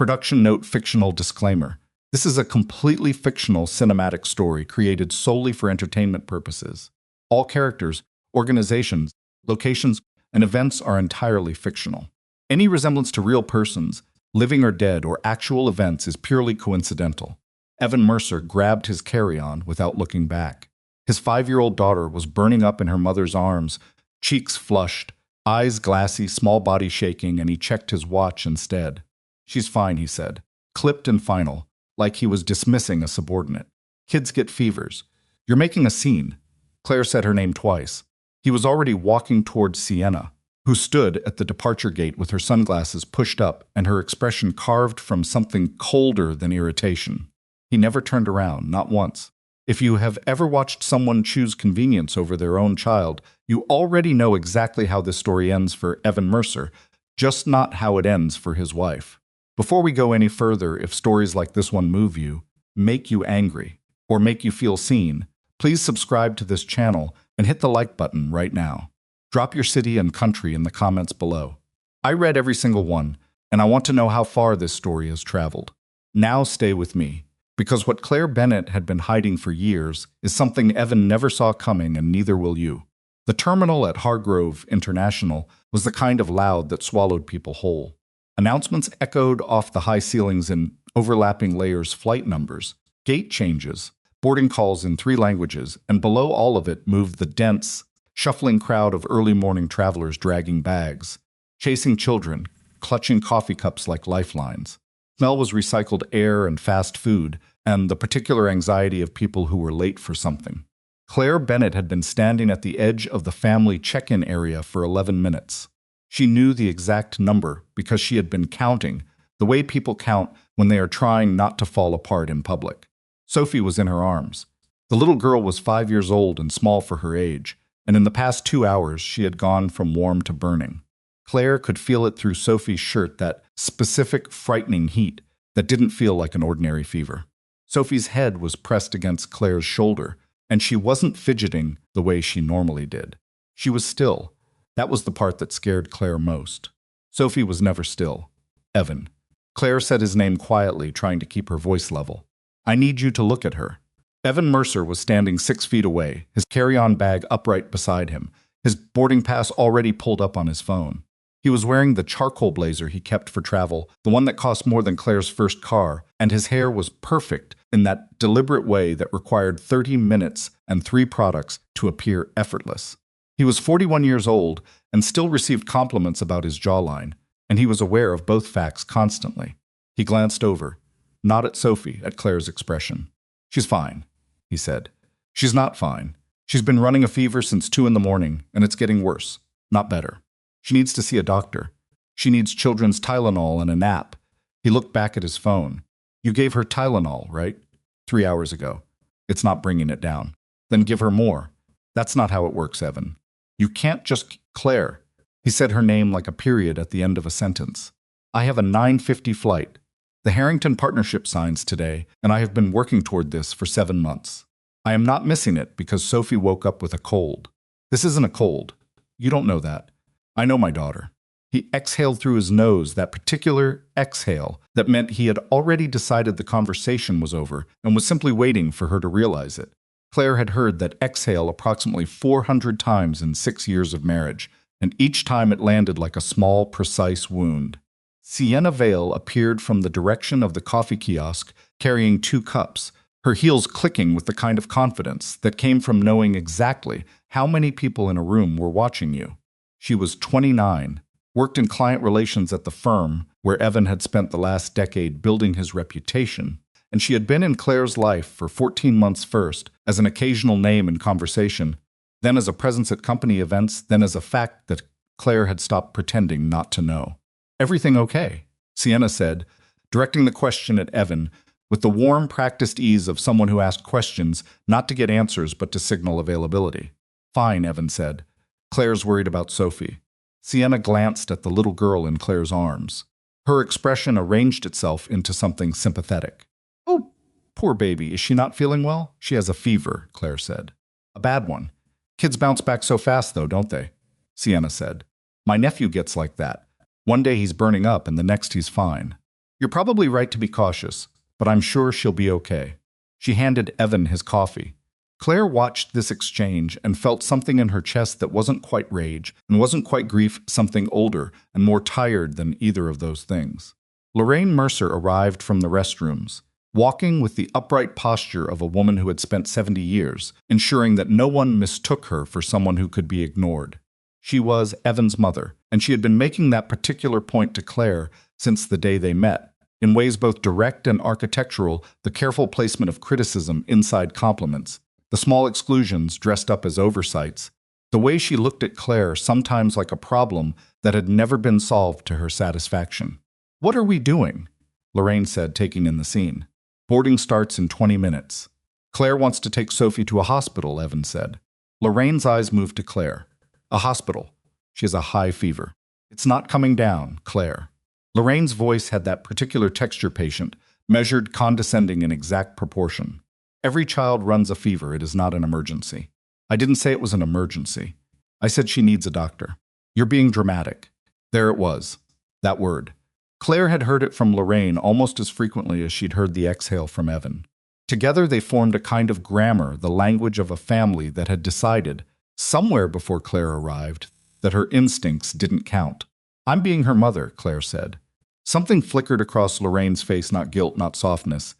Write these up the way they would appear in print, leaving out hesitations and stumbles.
Production note: fictional disclaimer. This is a completely fictional cinematic story created solely for entertainment purposes. All characters, organizations, locations, and events are entirely fictional. Any resemblance to real persons, living or dead, or actual events is purely coincidental. Evan Mercer grabbed his carry-on without looking back. His 5-year-old daughter was burning up in her mother's arms, cheeks flushed, eyes glassy, small body shaking, and he checked his watch instead. "She's fine," he said, clipped and final, like he was dismissing a subordinate. "Kids get fevers. You're making a scene." Claire said her name twice. He was already walking towards Sienna, who stood at the departure gate with her sunglasses pushed up and her expression carved from something colder than irritation. He never turned around, not once. If you have ever watched someone choose convenience over their own child, you already know exactly how this story ends for Evan Mercer, just not how it ends for his wife. Before we go any further, if stories like this one move you, make you angry, or make you feel seen, please subscribe to this channel and hit the like button right now. Drop your city and country in the comments below. I read every single one, and I want to know how far this story has traveled. Now stay with me, because what Claire Bennett had been hiding for years is something Evan never saw coming, and neither will you. The terminal at Hargrove International was the kind of loud that swallowed people whole. Announcements echoed off the high ceilings in overlapping layers: flight numbers, gate changes, boarding calls in 3 languages, and below all of it moved the dense, shuffling crowd of early morning travelers dragging bags, chasing children, clutching coffee cups like lifelines. Smell was recycled air and fast food, and the particular anxiety of people who were late for something. Claire Bennett had been standing at the edge of the family check-in area for 11 minutes. She knew the exact number because she had been counting, the way people count when they are trying not to fall apart in public. Sophie was in her arms. The little girl was 5 years old and small for her age, and in the past 2 hours she had gone from warm to burning. Claire could feel it through Sophie's shirt, that specific, frightening heat that didn't feel like an ordinary fever. Sophie's head was pressed against Claire's shoulder, and she wasn't fidgeting the way she normally did. She was still. That was the part that scared Claire most. Sophie was never still. "Evan." Claire said his name quietly, trying to keep her voice level. "I need you to look at her." Evan Mercer was standing 6 feet away, his carry-on bag upright beside him, his boarding pass already pulled up on his phone. He was wearing the charcoal blazer he kept for travel, the one that cost more than Claire's first car, and his hair was perfect in that deliberate way that required 30 minutes and 3 products to appear effortless. He was 41 years old and still received compliments about his jawline, and he was aware of both facts constantly. He glanced over, not at Sophie, at Claire's expression. "She's fine," he said. "She's not fine. She's been running a fever since 2 in the morning, and it's getting worse, not better. She needs to see a doctor. She needs children's Tylenol and a nap." He looked back at his phone. "You gave her Tylenol, right? 3 hours ago. It's not bringing it down. Then give her more." "That's not how it works, Evan. You can't just—" "Claire." He said her name like a period at the end of a sentence. "I have a 9:50 flight. The Harrington Partnership signs today, and I have been working toward this for 7 months. I am not missing it because Sophie woke up with a cold. This isn't a cold. You don't know that. I know my daughter." He exhaled through his nose, that particular exhale that meant he had already decided the conversation was over and was simply waiting for her to realize it. Claire had heard that exhale approximately 400 times in 6 years of marriage, and each time it landed like a small, precise wound. Sienna Vale appeared from the direction of the coffee kiosk, carrying 2 cups, her heels clicking with the kind of confidence that came from knowing exactly how many people in a room were watching you. She was 29, worked in client relations at the firm where Evan had spent the last decade building his reputation, and she had been in Claire's life for 14 months first, as an occasional name in conversation, then as a presence at company events, then as a fact that Claire had stopped pretending not to know. "Everything okay?" Sienna said, directing the question at Evan with the warm, practiced ease of someone who asked questions not to get answers but to signal availability. "Fine," Evan said. "Claire's worried about Sophie." Sienna glanced at the little girl in Claire's arms. Her expression arranged itself into something sympathetic. "Oh, poor baby, is she not feeling well?" "She has a fever," Claire said. "A bad one. Kids bounce back so fast, though, don't they?" Sienna said. "My nephew gets like that. One day he's burning up and the next he's fine." You're probably right to be cautious, but I'm sure she'll be okay. She handed Evan his coffee. Claire watched this exchange and felt something in her chest that wasn't quite rage and wasn't quite grief, something older and more tired than either of those things. Lorraine Mercer arrived from the restrooms, walking with the upright posture of a woman who had spent 70 years, ensuring that no one mistook her for someone who could be ignored. She was Evan's mother, and she had been making that particular point to Claire since the day they met, in ways both direct and architectural, the careful placement of criticism inside compliments, the small exclusions dressed up as oversights, the way she looked at Claire sometimes like a problem that had never been solved to her satisfaction. "What are we doing?" Lorraine said, taking in the scene. "Boarding starts in 20 minutes. Claire wants to take Sophie to a hospital," Evan said. Lorraine's eyes moved to Claire. "A hospital. She has a high fever. It's not coming down, Claire." Lorraine's voice had that particular texture, patient, measured, condescending in exact proportion. "Every child runs a fever. It is not an emergency." "I didn't say it was an emergency. I said she needs a doctor." "You're being dramatic." There it was. That word. Claire had heard it from Lorraine almost as frequently as she'd heard the exhale from Evan. Together they formed a kind of grammar, the language of a family that had decided, somewhere before Claire arrived, that her instincts didn't count. "I'm being her mother," Claire said. Something flickered across Lorraine's face, not guilt, not softness,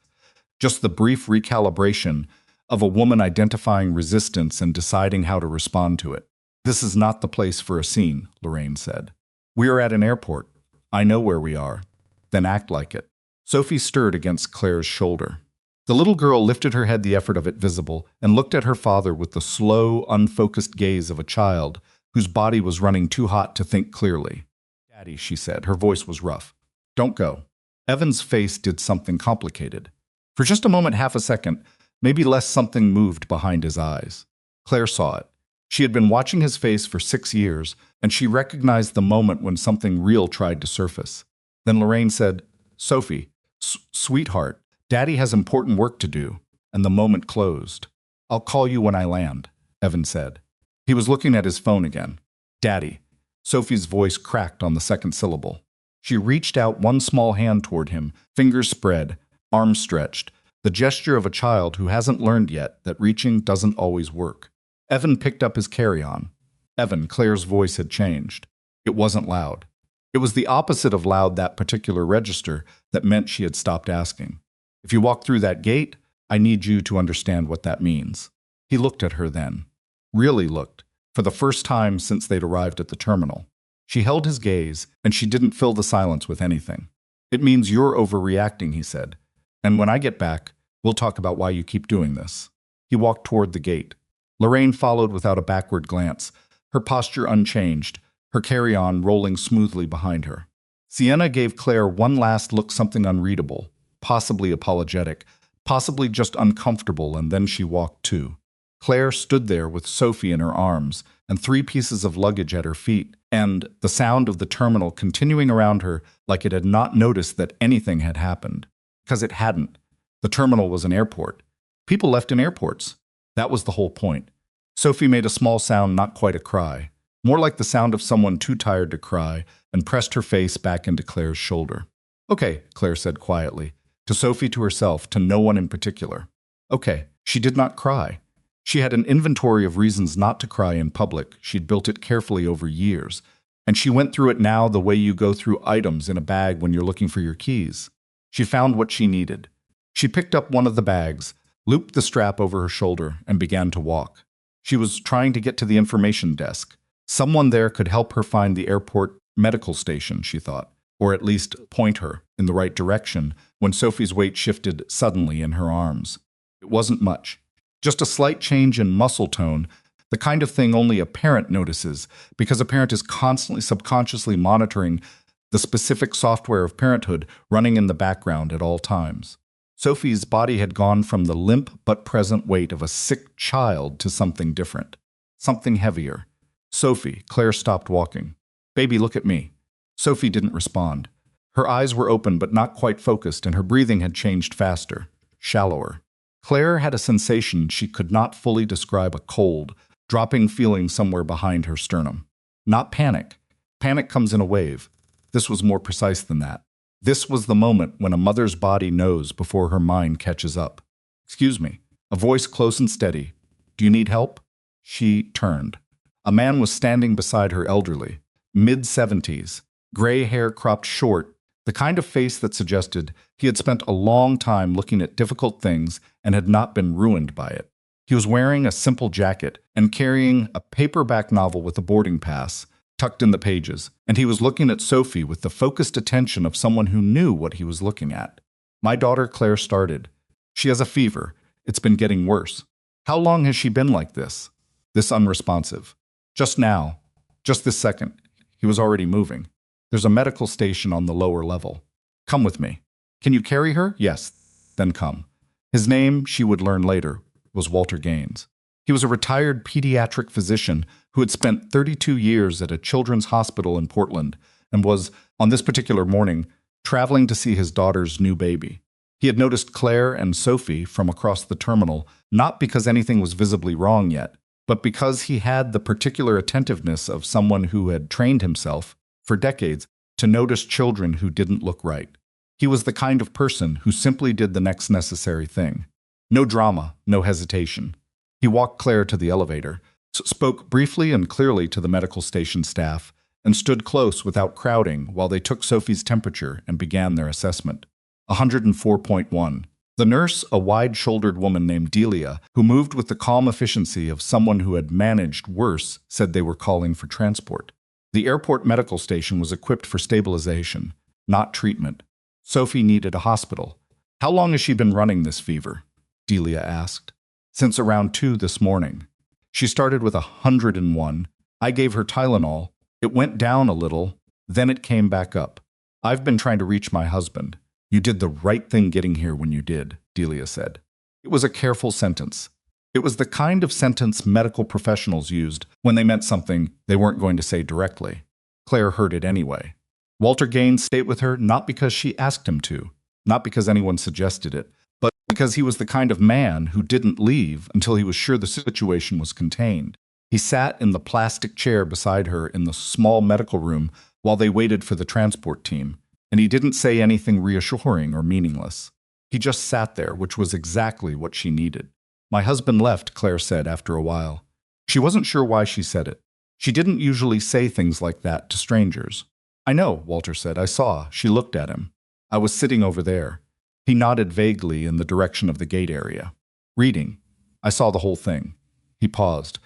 just the brief recalibration of a woman identifying resistance and deciding how to respond to it. "This is not the place for a scene," Lorraine said. "We are at an airport. I know where we are." "Then act like it." Sophie stirred against Claire's shoulder. The little girl lifted her head, the effort of it visible, and looked at her father with the slow, unfocused gaze of a child whose body was running too hot to think clearly. "Daddy," she said. Her voice was rough. "Don't go." Evan's face did something complicated. For just a moment, half a second, maybe less, something moved behind his eyes. Claire saw it. She had been watching his face for 6 years, and she recognized the moment when something real tried to surface. Then Lorraine said, "Sophie, sweetheart, Daddy has important work to do," and the moment closed. "I'll call you when I land," Evan said. He was looking at his phone again. "Daddy." Sophie's voice cracked on the second syllable. She reached out one small hand toward him, fingers spread, arms stretched, the gesture of a child who hasn't learned yet that reaching doesn't always work. Evan picked up his carry-on. "Evan," Claire's voice had changed. It wasn't loud. It was the opposite of loud, that particular register that meant she had stopped asking. "If you walk through that gate, I need you to understand what that means." He looked at her then. Really looked, for the first time since they'd arrived at the terminal. She held his gaze, and she didn't fill the silence with anything. "It means you're overreacting," he said. "And when I get back, we'll talk about why you keep doing this." He walked toward the gate. Lorraine followed without a backward glance, her posture unchanged, her carry-on rolling smoothly behind her. Sienna gave Claire one last look, something unreadable, possibly apologetic, possibly just uncomfortable, and then she walked too. Claire stood there with Sophie in her arms and 3 pieces of luggage at her feet, and the sound of the terminal continuing around her like it had not noticed that anything had happened. Because it hadn't. The terminal was an airport. People left in airports. That was the whole point. Sophie made a small sound, not quite a cry, more like the sound of someone too tired to cry, and pressed her face back into Claire's shoulder. "Okay," Claire said quietly, to Sophie, to herself, to no one in particular. Okay, she did not cry. She had an inventory of reasons not to cry in public. She'd built it carefully over years, and she went through it now the way you go through items in a bag when you're looking for your keys. She found what she needed. She picked up one of the bags, looped the strap over her shoulder, and began to walk. She was trying to get to the information desk. Someone there could help her find the airport medical station, she thought, or at least point her in the right direction when Sophie's weight shifted suddenly in her arms. It wasn't much. Just a slight change in muscle tone, the kind of thing only a parent notices, because a parent is constantly subconsciously monitoring the specific software of parenthood running in the background at all times. Sophie's body had gone from the limp but present weight of a sick child to something different, something heavier. "Sophie," Claire stopped walking. "Baby, look at me." Sophie didn't respond. Her eyes were open but not quite focused, and her breathing had changed faster, shallower. Claire had a sensation she could not fully describe, a cold, dropping feeling somewhere behind her sternum. Not panic. Panic comes in a wave. This was more precise than that. This was the moment when a mother's body knows before her mind catches up. "Excuse me." A voice close and steady. "Do you need help?" She turned. A man was standing beside her, elderly, mid-70s, gray hair cropped short, the kind of face that suggested he had spent a long time looking at difficult things and had not been ruined by it. He was wearing a simple jacket and carrying a paperback novel with a boarding pass tucked in the pages, and he was looking at Sophie with the focused attention of someone who knew what he was looking at. "My daughter Claire started. She has a fever. It's been getting worse." "How long has she been like this?" This unresponsive. "Just now. Just this second." He was already moving. "There's a medical station on the lower level. Come with me." "Can you carry her?" "Yes." "Then come." His name, she would learn later, was Walter Gaines. He was a retired pediatric physician who had spent 32 years at a children's hospital in Portland and was, on this particular morning, traveling to see his daughter's new baby. He had noticed Claire and Sophie from across the terminal, not because anything was visibly wrong yet, but because he had the particular attentiveness of someone who had trained himself, for decades, to notice children who didn't look right. He was the kind of person who simply did the next necessary thing. No drama, no hesitation. He walked Claire to the elevator, spoke briefly and clearly to the medical station staff, and stood close without crowding while they took Sophie's temperature and began their assessment. 104.1. The nurse, a wide-shouldered woman named Delia, who moved with the calm efficiency of someone who had managed worse, said they were calling for transport. The airport medical station was equipped for stabilization, not treatment. Sophie needed a hospital. "How long has she been running this fever?" Delia asked. "Since around 2 this morning. She started with 101. I gave her Tylenol. It went down a little, then it came back up. I've been trying to reach my husband." "You did the right thing getting here when you did," Delia said. It was a careful sentence. It was the kind of sentence medical professionals used when they meant something they weren't going to say directly. Claire heard it anyway. Walter Gaines stayed with her not because she asked him to, not because anyone suggested it, but because he was the kind of man who didn't leave until he was sure the situation was contained. He sat in the plastic chair beside her in the small medical room while they waited for the transport team, and he didn't say anything reassuring or meaningless. He just sat there, which was exactly what she needed. "My husband left," Claire said after a while. She wasn't sure why she said it. She didn't usually say things like that to strangers. "I know," Walter said. "I saw." She looked at him. "I was sitting over there." He nodded vaguely in the direction of the gate area. "Reading. I saw the whole thing." He paused.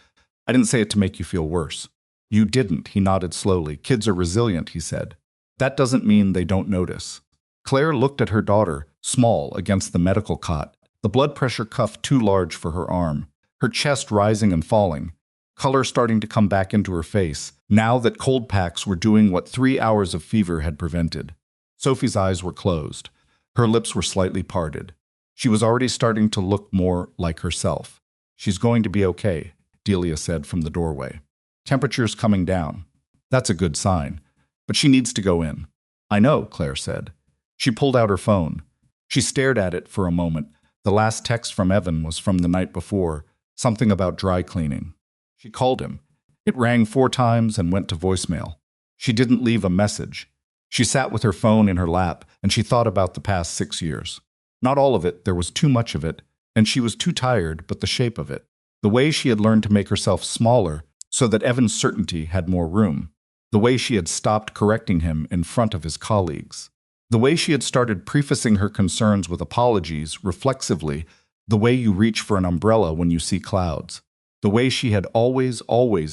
"I didn't say it to make you feel worse." "You didn't," he nodded slowly. "Kids are resilient," he said. "That doesn't mean they don't notice." Claire looked at her daughter, small against the medical cot, the blood pressure cuff too large for her arm, her chest rising and falling, color starting to come back into her face, now that cold packs were doing what 3 hours of fever had prevented. Sophie's eyes were closed. Her lips were slightly parted. She was already starting to look more like herself. "She's going to be okay," Delia said from the doorway. "Temperature's coming down. That's a good sign. But she needs to go in." "I know," Claire said. She pulled out her phone. She stared at it for a moment. The last text from Evan was from the night before, something about dry cleaning. She called him. It rang 4 times and went to voicemail. She didn't leave a message. She sat with her phone in her lap, and she thought about the past 6 years. Not all of it, there was too much of it, and she was too tired, but the shape of it. The way she had learned to make herself smaller so that Evan's certainty had more room. The way she had stopped correcting him in front of his colleagues. The way she had started prefacing her concerns with apologies reflexively, the way you reach for an umbrella when you see clouds. The way she had always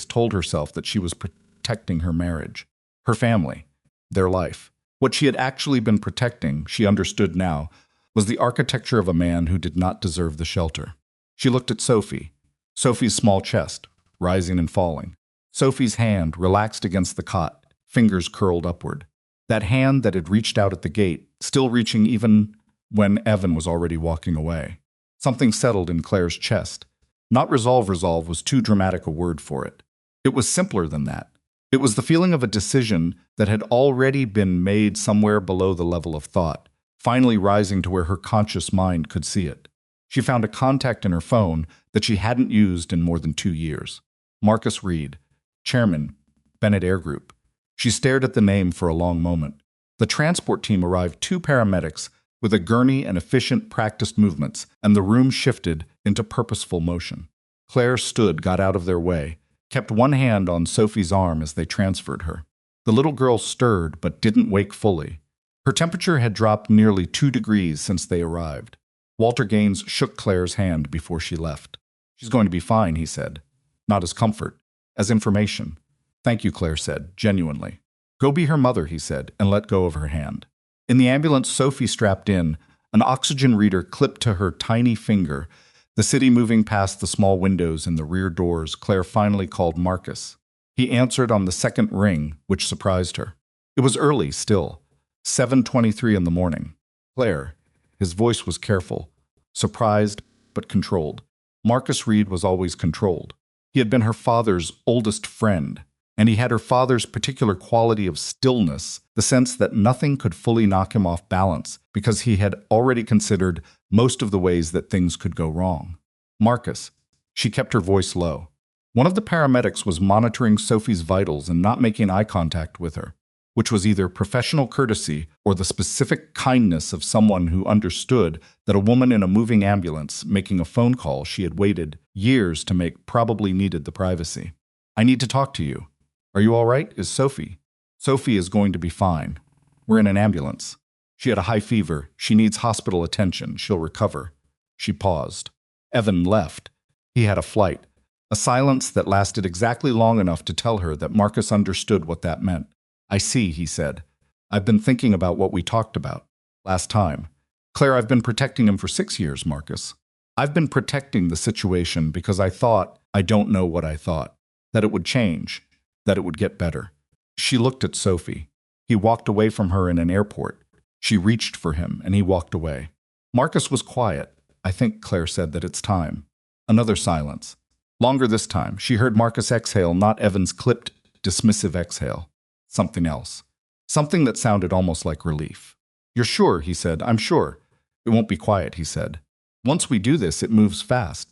told herself that she was protecting her marriage, her family, their life. What she had actually been protecting, she understood now, was the architecture of a man who did not deserve the shelter. She looked at Sophie. Sophie's small chest, rising and falling. Sophie's hand relaxed against the cot, fingers curled upward. That hand that had reached out at the gate, still reaching even when Evan was already walking away. Something settled in Claire's chest. Not resolve was too dramatic a word for it. It was simpler than that. It was the feeling of a decision that had already been made somewhere below the level of thought, finally rising to where her conscious mind could see it. She found a contact in her phone that she hadn't used in more than 2 years. Marcus Reed, chairman, Bennett Air Group. She stared at the name for a long moment. The transport team arrived, 2 paramedics with a gurney and efficient practiced movements, and the room shifted into purposeful motion. Claire stood, got out of their way, kept one hand on Sophie's arm as they transferred her. The little girl stirred but didn't wake fully. Her temperature had dropped nearly 2 degrees since they arrived. Walter Gaines shook Claire's hand before she left. "She's going to be fine," he said. "Not as comfort, as information." "Thank you," Claire said, genuinely. "Go be her mother," he said, and let go of her hand. In the ambulance, Sophie strapped in, an oxygen reader clipped to her tiny finger. The city moving past the small windows and the rear doors, Claire finally called Marcus. He answered on the second ring, which surprised her. It was early still, 7:23 in the morning. "Claire," his voice was careful, surprised but controlled. Marcus Reed was always controlled. He had been her father's oldest friend, and he had her father's particular quality of stillness, the sense that nothing could fully knock him off balance because he had already considered most of the ways that things could go wrong. "Marcus," she kept her voice low. One of the paramedics was monitoring Sophie's vitals and not making eye contact with her, which was either professional courtesy or the specific kindness of someone who understood that a woman in a moving ambulance making a phone call she had waited years to make probably needed the privacy. "I need to talk to you. Are you all right? Is Sophie?" "Sophie is going to be fine. We're in an ambulance. She had a high fever. She needs hospital attention. She'll recover." She paused. Evan left. He had a flight. A silence that lasted exactly long enough to tell her that Marcus understood what that meant. "I see," he said. "I've been thinking about what we talked about last time. Claire, I've been protecting him for 6 years, Marcus. I've been protecting the situation because I thought, I don't know what I thought, that it would change, that it would get better." She looked at Sophie. He walked away from her in an airport. She reached for him, and he walked away. Marcus was quiet. "I think," Claire said, "that it's time." Another silence. Longer this time. She heard Marcus exhale, not Evan's clipped, dismissive exhale. Something else. Something that sounded almost like relief. "You're sure?" he said. "I'm sure. It won't be quiet," he said. "Once we do this, it moves fast.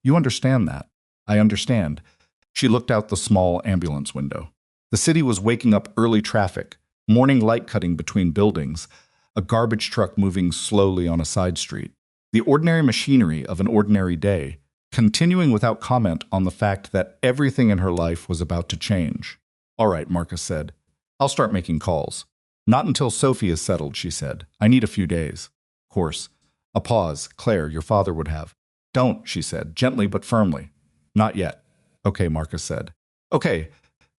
You understand that?" "I understand." She looked out the small ambulance window. The city was waking up early traffic, morning light cutting between buildings, a garbage truck moving slowly on a side street. The ordinary machinery of an ordinary day, continuing without comment on the fact that everything in her life was about to change. "All right," Marcus said. "I'll start making calls." "Not until Sophie is settled," she said. "I need a few days." "Of course." A pause. "Claire, your father would have." "Don't," she said, gently but firmly. "Not yet." "Okay," Marcus said. "Okay,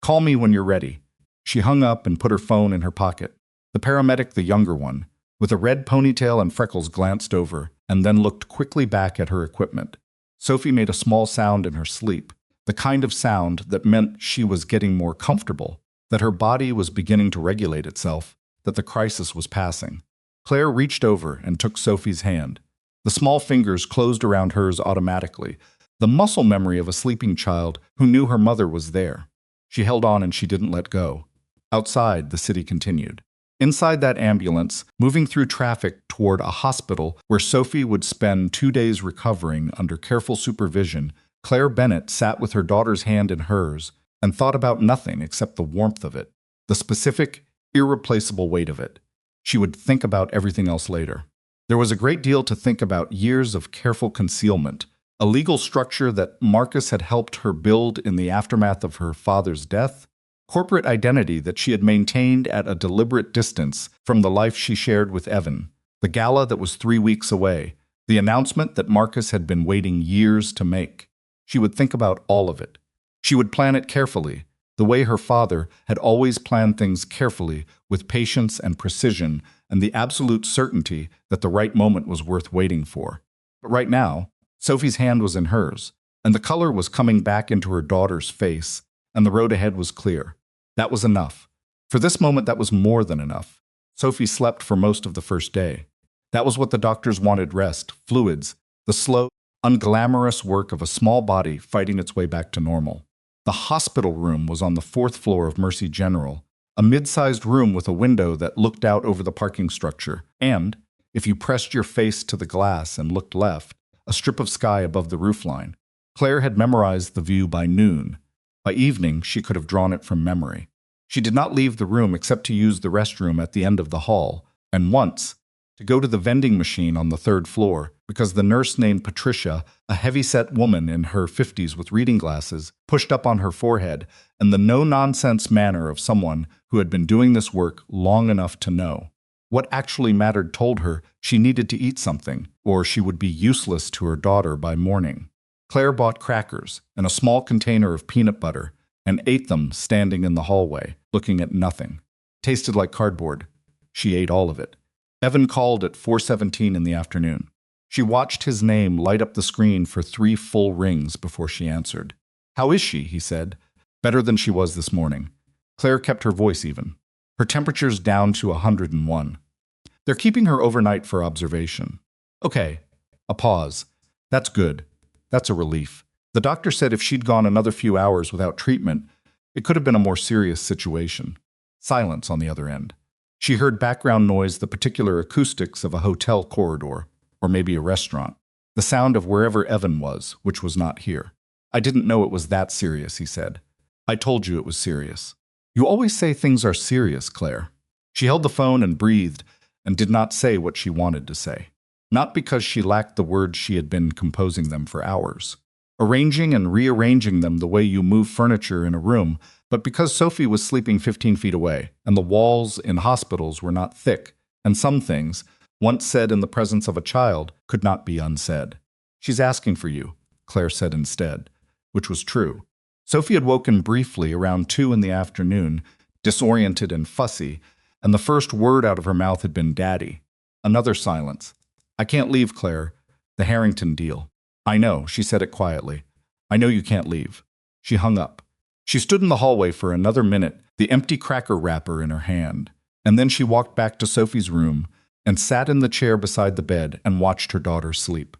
call me when you're ready." She hung up and put her phone in her pocket. The paramedic, the younger one, with a red ponytail and freckles, glanced over and then looked quickly back at her equipment. Sophie made a small sound in her sleep, the kind of sound that meant she was getting more comfortable, that her body was beginning to regulate itself, that the crisis was passing. Claire reached over and took Sophie's hand. The small fingers closed around hers automatically, the muscle memory of a sleeping child who knew her mother was there. She held on and she didn't let go. Outside, the city continued. Inside that ambulance, moving through traffic toward a hospital where Sophie would spend 2 days recovering under careful supervision, Claire Bennett sat with her daughter's hand in hers and thought about nothing except the warmth of it, the specific, irreplaceable weight of it. She would think about everything else later. There was a great deal to think about: years of careful concealment, a legal structure that Marcus had helped her build in the aftermath of her father's death, corporate identity that she had maintained at a deliberate distance from the life she shared with Evan, the gala that was 3 weeks away, the announcement that Marcus had been waiting years to make. She would think about all of it. She would plan it carefully, the way her father had always planned things carefully, with patience and precision and the absolute certainty that the right moment was worth waiting for. But right now, Sophie's hand was in hers, and the color was coming back into her daughter's face, and the road ahead was clear. That was enough. For this moment, that was more than enough. Sophie slept for most of the first day. That was what the doctors wanted: rest, fluids, the slow, unglamorous work of a small body fighting its way back to normal. The hospital room was on the 4th floor of Mercy General, a mid-sized room with a window that looked out over the parking structure, and, if you pressed your face to the glass and looked left, a strip of sky above the roofline. Claire had memorized the view by noon. By evening, she could have drawn it from memory. She did not leave the room except to use the restroom at the end of the hall, and once, to go to the vending machine on the third floor, because the nurse named Patricia, a heavy-set woman in her 50s with reading glasses, pushed up on her forehead, and the no-nonsense manner of someone who had been doing this work long enough to know. What actually mattered told her she needed to eat something, or she would be useless to her daughter by morning. Claire bought crackers and a small container of peanut butter and ate them standing in the hallway, looking at nothing. Tasted like cardboard. She ate all of it. Evan called at 4:17 in the afternoon. She watched his name light up the screen for 3 full rings before she answered. "How is she?" he said. "Better than she was this morning." Claire kept her voice even. Her temperature's down to 101. "They're keeping her overnight for observation." "Okay." A pause. "That's good. That's a relief. The doctor said if she'd gone another few hours without treatment, it could have been a more serious situation." Silence on the other end. She heard background noise, the particular acoustics of a hotel corridor, or maybe a restaurant. The sound of wherever Evan was, which was not here. "I didn't know it was that serious," he said. "I told you it was serious." "You always say things are serious, Claire." She held the phone and breathed, and did not say what she wanted to say. Not because she lacked the words, she had been composing them for hours, arranging and rearranging them the way you move furniture in a room, but because Sophie was sleeping 15 feet away, and the walls in hospitals were not thick, and some things, once said in the presence of a child, could not be unsaid. "She's asking for you," Claire said instead, which was true. Sophie had woken briefly around 2 in the afternoon, disoriented and fussy, and the first word out of her mouth had been "Daddy." Another silence. "I can't leave, Claire. The Harrington deal." "I know," she said it quietly. "I know you can't leave." She hung up. She stood in the hallway for another minute, the empty cracker wrapper in her hand, and then she walked back to Sophie's room and sat in the chair beside the bed and watched her daughter sleep.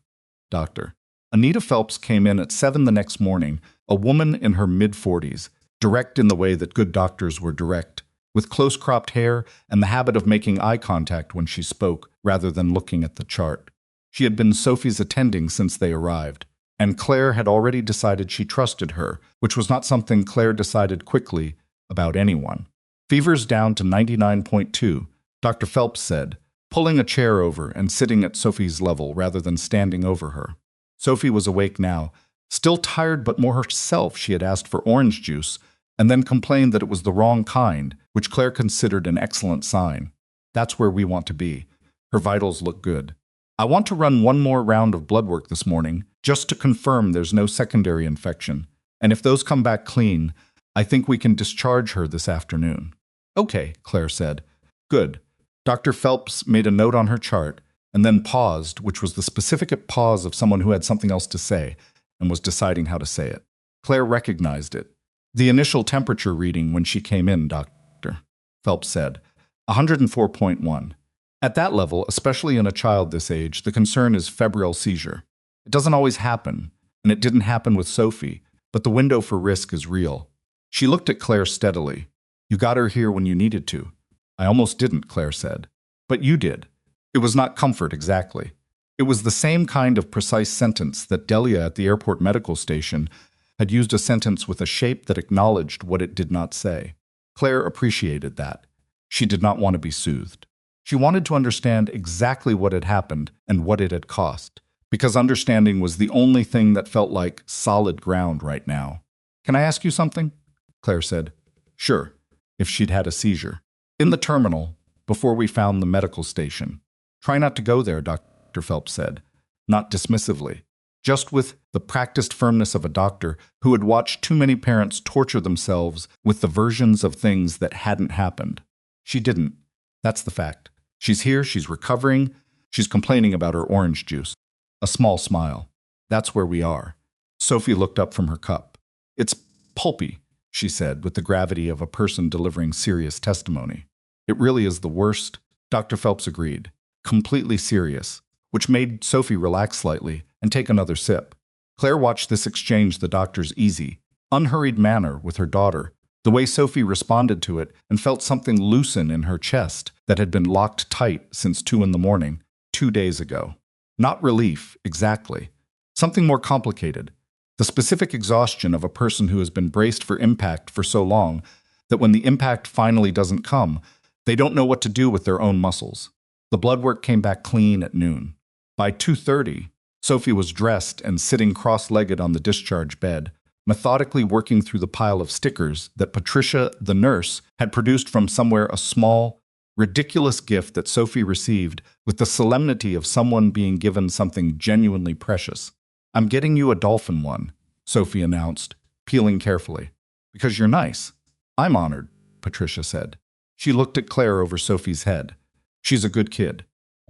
Doctor. Anita Phelps came in at 7 the next morning, a woman in her mid-40s, direct in the way that good doctors were direct, with close-cropped hair and the habit of making eye contact when she spoke, rather than looking at the chart. She had been Sophie's attending since they arrived, and Claire had already decided she trusted her, which was not something Claire decided quickly about anyone. "Fever's down to 99.2, Dr. Phelps said, pulling a chair over and sitting at Sophie's level rather than standing over her. Sophie was awake now, still tired but more herself. She had asked for orange juice, and then complained that it was the wrong kind, which Claire considered an excellent sign. That's where we want to be. Her vitals look good. "I want to run one more round of blood work this morning, just to confirm there's no secondary infection, and if those come back clean, I think we can discharge her this afternoon." "Okay," Claire said. "Good." Dr. Phelps made a note on her chart, and then paused, which was the specific pause of someone who had something else to say, and was deciding how to say it. Claire recognized it. "The initial temperature reading when she came in, Dr. Phelps said. 104.1. At that level, especially in a child this age, the concern is febrile seizure. It doesn't always happen, and it didn't happen with Sophie, but the window for risk is real." She looked at Claire steadily. "You got her here when you needed to." "I almost didn't," Claire said. "But you did." It was not comfort exactly. It was the same kind of precise sentence that Delia at the airport medical station had used, a sentence with a shape that acknowledged what it did not say. Claire appreciated that. She did not want to be soothed. She wanted to understand exactly what had happened and what it had cost, because understanding was the only thing that felt like solid ground right now. "Can I ask you something?" Claire said. "Sure," if she'd had a seizure. "In the terminal, before we found the medical station." "Try not to go there," Dr. Phelps said, not dismissively, just with the practiced firmness of a doctor who had watched too many parents torture themselves with the versions of things that hadn't happened. She didn't. That's the fact. She's here, she's recovering, she's complaining about her orange juice. A small smile. "That's where we are." Sophie looked up from her cup. "It's pulpy," she said, with the gravity of a person delivering serious testimony. "It really is the worst," Dr. Phelps agreed. "Completely serious," which made Sophie relax slightly and take another sip. Claire watched this exchange, the doctor's easy, unhurried manner with her daughter, the way Sophie responded to it, and felt something loosen in her chest that had been locked tight since 2 in the morning, 2 days ago. Not relief, exactly. Something more complicated. The specific exhaustion of a person who has been braced for impact for so long that when the impact finally doesn't come, they don't know what to do with their own muscles. The blood work came back clean at noon. By 2:30, Sophie was dressed and sitting cross-legged on the discharge bed, methodically working through the pile of stickers that Patricia, the nurse, had produced from somewhere, a small, ridiculous gift that Sophie received with the solemnity of someone being given something genuinely precious. "I'm getting you a dolphin one," Sophie announced, peeling carefully. "Because you're nice." "I'm honored," Patricia said. She looked at Claire over Sophie's head. "She's a good kid."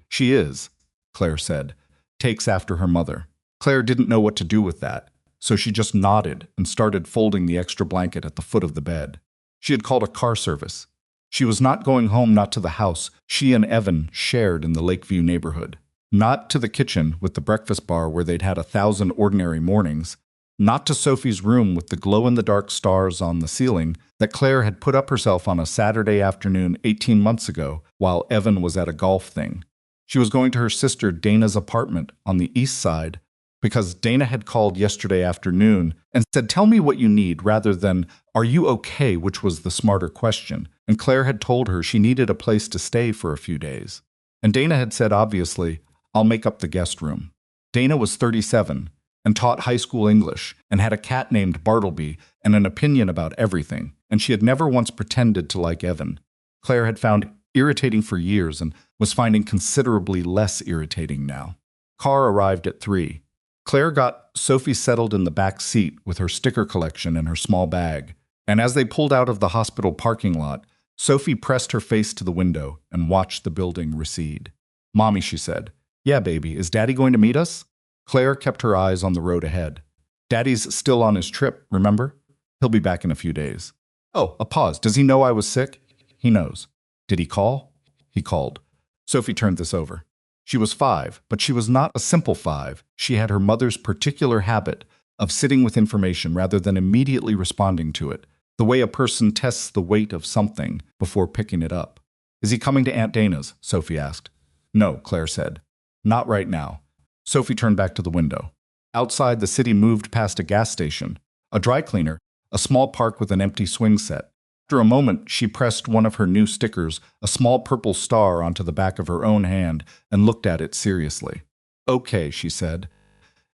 "She is," Claire said. "Takes after her mother." Claire didn't know what to do with that, so she just nodded and started folding the extra blanket at the foot of the bed. She had called a car service. She was not going home, not to the house she and Evan shared in the Lakeview neighborhood. Not to the kitchen with the breakfast bar where they'd had 1,000 ordinary mornings. Not to Sophie's room with the glow-in-the-dark stars on the ceiling that Claire had put up herself on a Saturday afternoon 18 months ago while Evan was at a golf thing. She was going to her sister Dana's apartment on the east side because Dana had called yesterday afternoon and said, "Tell me what you need," rather than, "Are you okay?" which was the smarter question. And Claire had told her she needed a place to stay for a few days. And Dana had said, obviously, "I'll make up the guest room." Dana was 37 and taught high school English and had a cat named Bartleby and an opinion about everything, and she had never once pretended to like Evan. Claire had found irritating for years and was finding considerably less irritating now. Car arrived at 3. Claire got Sophie settled in the back seat with her sticker collection and her small bag, and as they pulled out of the hospital parking lot, Sophie pressed her face to the window and watched the building recede. "Mommy," she said. "Yeah, baby, is Daddy going to meet us?" Claire kept her eyes on the road ahead. "Daddy's still on his trip, remember? He'll be back in a few days." "Oh, a pause. Does he know I was sick?" "He knows." "Did he call?" "He called." Sophie turned this over. She was 5, but she was not a simple 5. She had her mother's particular habit of sitting with information rather than immediately responding to it, the way a person tests the weight of something before picking it up. "Is he coming to Aunt Dana's?" Sophie asked. "No," Claire said. "Not right now." Sophie turned back to the window. Outside, the city moved past a gas station, a dry cleaner, a small park with an empty swing set. After a moment, she pressed one of her new stickers, a small purple star, onto the back of her own hand and looked at it seriously. "Okay," she said,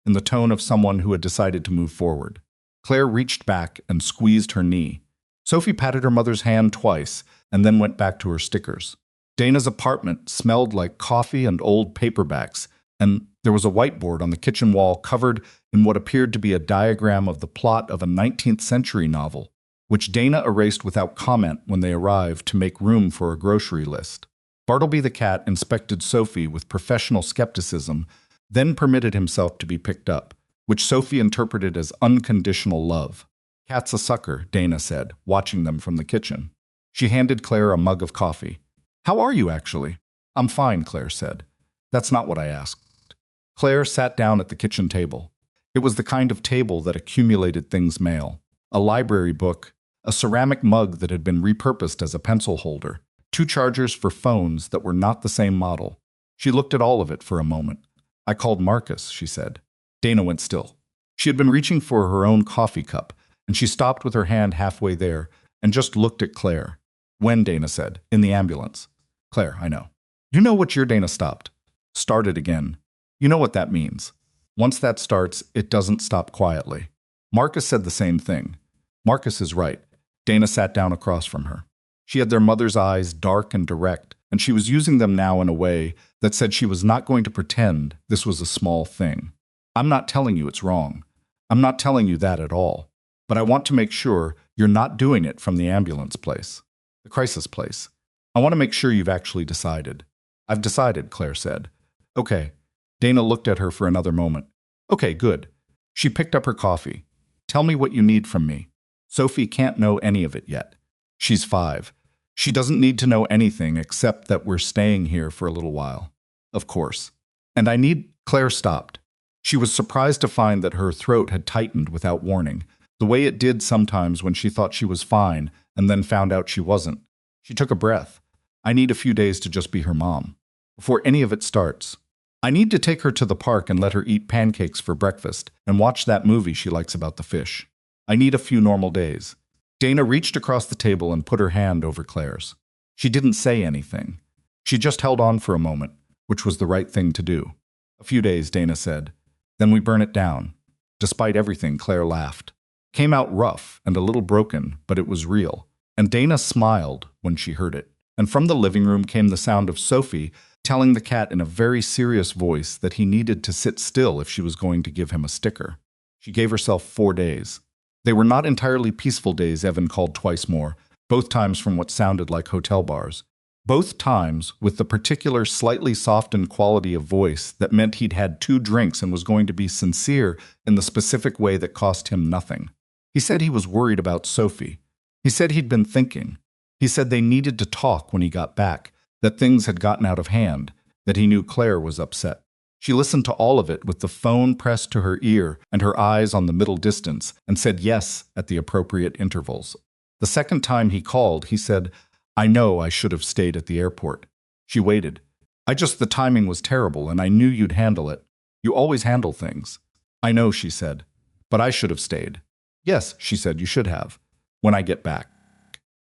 in the tone of someone who had decided to move forward. Claire reached back and squeezed her knee. Sophie patted her mother's hand twice and then went back to her stickers. Dana's apartment smelled like coffee and old paperbacks, and there was a whiteboard on the kitchen wall covered in what appeared to be a diagram of the plot of a 19th century novel, which Dana erased without comment when they arrived to make room for a grocery list. Bartleby the cat inspected Sophie with professional skepticism, then permitted himself to be picked up, which Sophie interpreted as unconditional love. "Cat's a sucker," Dana said, watching them from the kitchen. She handed Claire a mug of coffee. "How are you, actually?" "I'm fine," Claire said. "That's not what I asked." Claire sat down at the kitchen table. It was the kind of table that accumulated things mail. A library book, a ceramic mug that had been repurposed as a pencil holder, 2 chargers for phones that were not the same model. She looked at all of it for a moment. "I called Marcus," she said. Dana went still. She had been reaching for her own coffee cup, and she stopped with her hand halfway there and just looked at Claire. "When?" Dana said. "In the ambulance." "Claire, I know." "You know what your Dana stopped?" "Started again." "You know what that means. Once that starts, it doesn't stop quietly." Marcus said the same thing. "Marcus is right." Dana sat down across from her. She had their mother's eyes, dark and direct, and she was using them now in a way that said she was not going to pretend this was a small thing. "I'm not telling you it's wrong. I'm not telling you that at all. But I want to make sure you're not doing it from the ambulance place, the crisis place. I want to make sure you've actually decided." "I've decided," Claire said. "Okay." Dana looked at her for another moment. "Okay, good." She picked up her coffee. "Tell me what you need from me." Sophie can't know any of it yet. She's 5. She doesn't need to know anything except that we're staying here for a little while. Of course. "And I need—" Claire stopped. She was surprised to find that her throat had tightened without warning, the way it did sometimes when she thought she was fine and then found out she wasn't. She took a breath. "I need a few days to just be her mom. Before any of it starts. I need to take her to the park and let her eat pancakes for breakfast and watch that movie she likes about the fish. I need a few normal days." Dana reached across the table and put her hand over Claire's. She didn't say anything. She just held on for a moment, which was the right thing to do. A few days, Dana said. Then we burn it down. Despite everything, Claire laughed. Came out rough and a little broken, but it was real. And Dana smiled when she heard it. And from the living room came the sound of Sophie telling the cat in a very serious voice that he needed to sit still if she was going to give him a sticker. She gave herself 4 days. They were not entirely peaceful days, Evan called twice more, both times from what sounded like hotel bars. Both times with the particular slightly softened quality of voice that meant he'd had 2 drinks and was going to be sincere in the specific way that cost him nothing. He said he was worried about Sophie. He said he'd been thinking. He said they needed to talk when he got back, that things had gotten out of hand, that he knew Claire was upset. She listened to all of it with the phone pressed to her ear and her eyes on the middle distance and said yes at the appropriate intervals. The second time he called, he said, I know I should have stayed at the airport. She waited. The timing was terrible and I knew you'd handle it. You always handle things. I know, she said, but I should have stayed. Yes, she said, you should have. When I get back.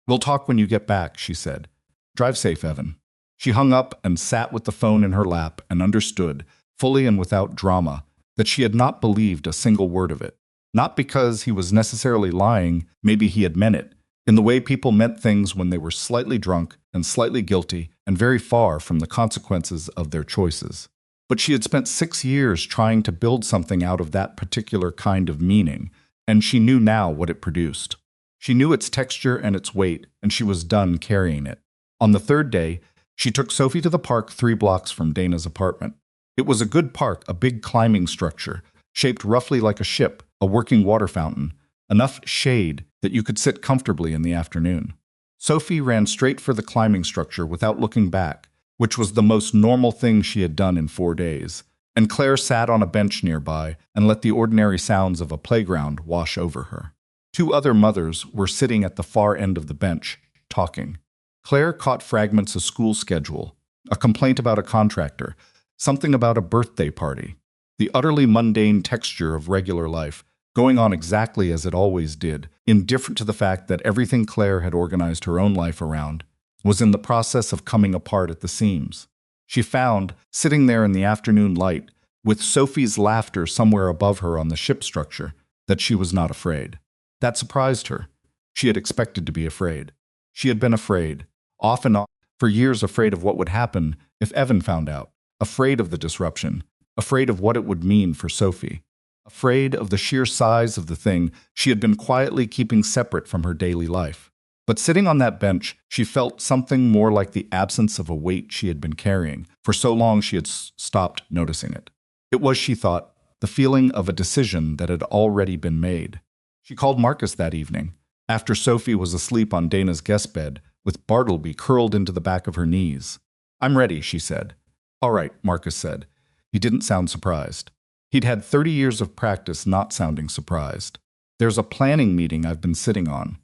We'll talk when you get back, she said. Drive safe, Evan. She hung up and sat with the phone in her lap and understood, fully and without drama, that she had not believed a single word of it. Not because he was necessarily lying, maybe he had meant it, in the way people meant things when they were slightly drunk and slightly guilty and very far from the consequences of their choices. But she had spent 6 years trying to build something out of that particular kind of meaning, and she knew now what it produced. She knew its texture and its weight, and she was done carrying it. On the 3rd day, she took Sophie to the park 3 blocks from Dana's apartment. It was a good park, a big climbing structure, shaped roughly like a ship, a working water fountain, enough shade that you could sit comfortably in the afternoon. Sophie ran straight for the climbing structure without looking back, which was the most normal thing she had done in 4 days, and Claire sat on a bench nearby and let the ordinary sounds of a playground wash over her. 2 other mothers were sitting at the far end of the bench, talking. Claire caught fragments of school schedule, a complaint about a contractor, something about a birthday party, the utterly mundane texture of regular life, going on exactly as it always did, indifferent to the fact that everything Claire had organized her own life around was in the process of coming apart at the seams. She found, sitting there in the afternoon light, with Sophie's laughter somewhere above her on the ship structure, that she was not afraid. That surprised her. She had expected to be afraid. She had been afraid, off and on, for years afraid of what would happen if Evan found out, afraid of the disruption, afraid of what it would mean for Sophie, afraid of the sheer size of the thing she had been quietly keeping separate from her daily life. But sitting on that bench, she felt something more like the absence of a weight she had been carrying. For so long she had stopped noticing it. It was, she thought, the feeling of a decision that had already been made. She called Marcus that evening, after Sophie was asleep on Dana's guest bed, with Bartleby curled into the back of her knees. I'm ready, she said. All right, Marcus said. He didn't sound surprised. He'd had 30 years of practice not sounding surprised. There's a planning meeting I've been sitting on.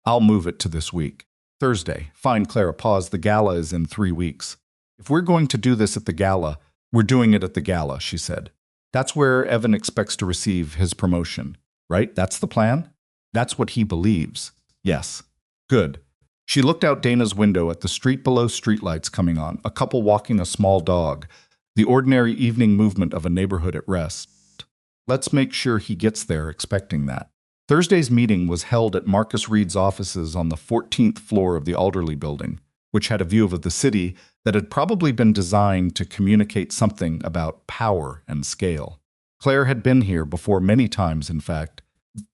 I'll move it to this week. Thursday. Fine, Clara paused. The gala is in 3 weeks. If we're going to do this at the gala, we're doing it at the gala, she said. That's where Evan expects to receive his promotion, right? That's the plan? That's what he believes. Yes. Good. She looked out Dana's window at the street below, streetlights coming on, a couple walking a small dog, the ordinary evening movement of a neighborhood at rest. Let's make sure he gets there expecting that. Thursday's meeting was held at Marcus Reed's offices on the 14th floor of the Alderley building, which had a view of the city that had probably been designed to communicate something about power and scale. Claire had been here before many times, in fact,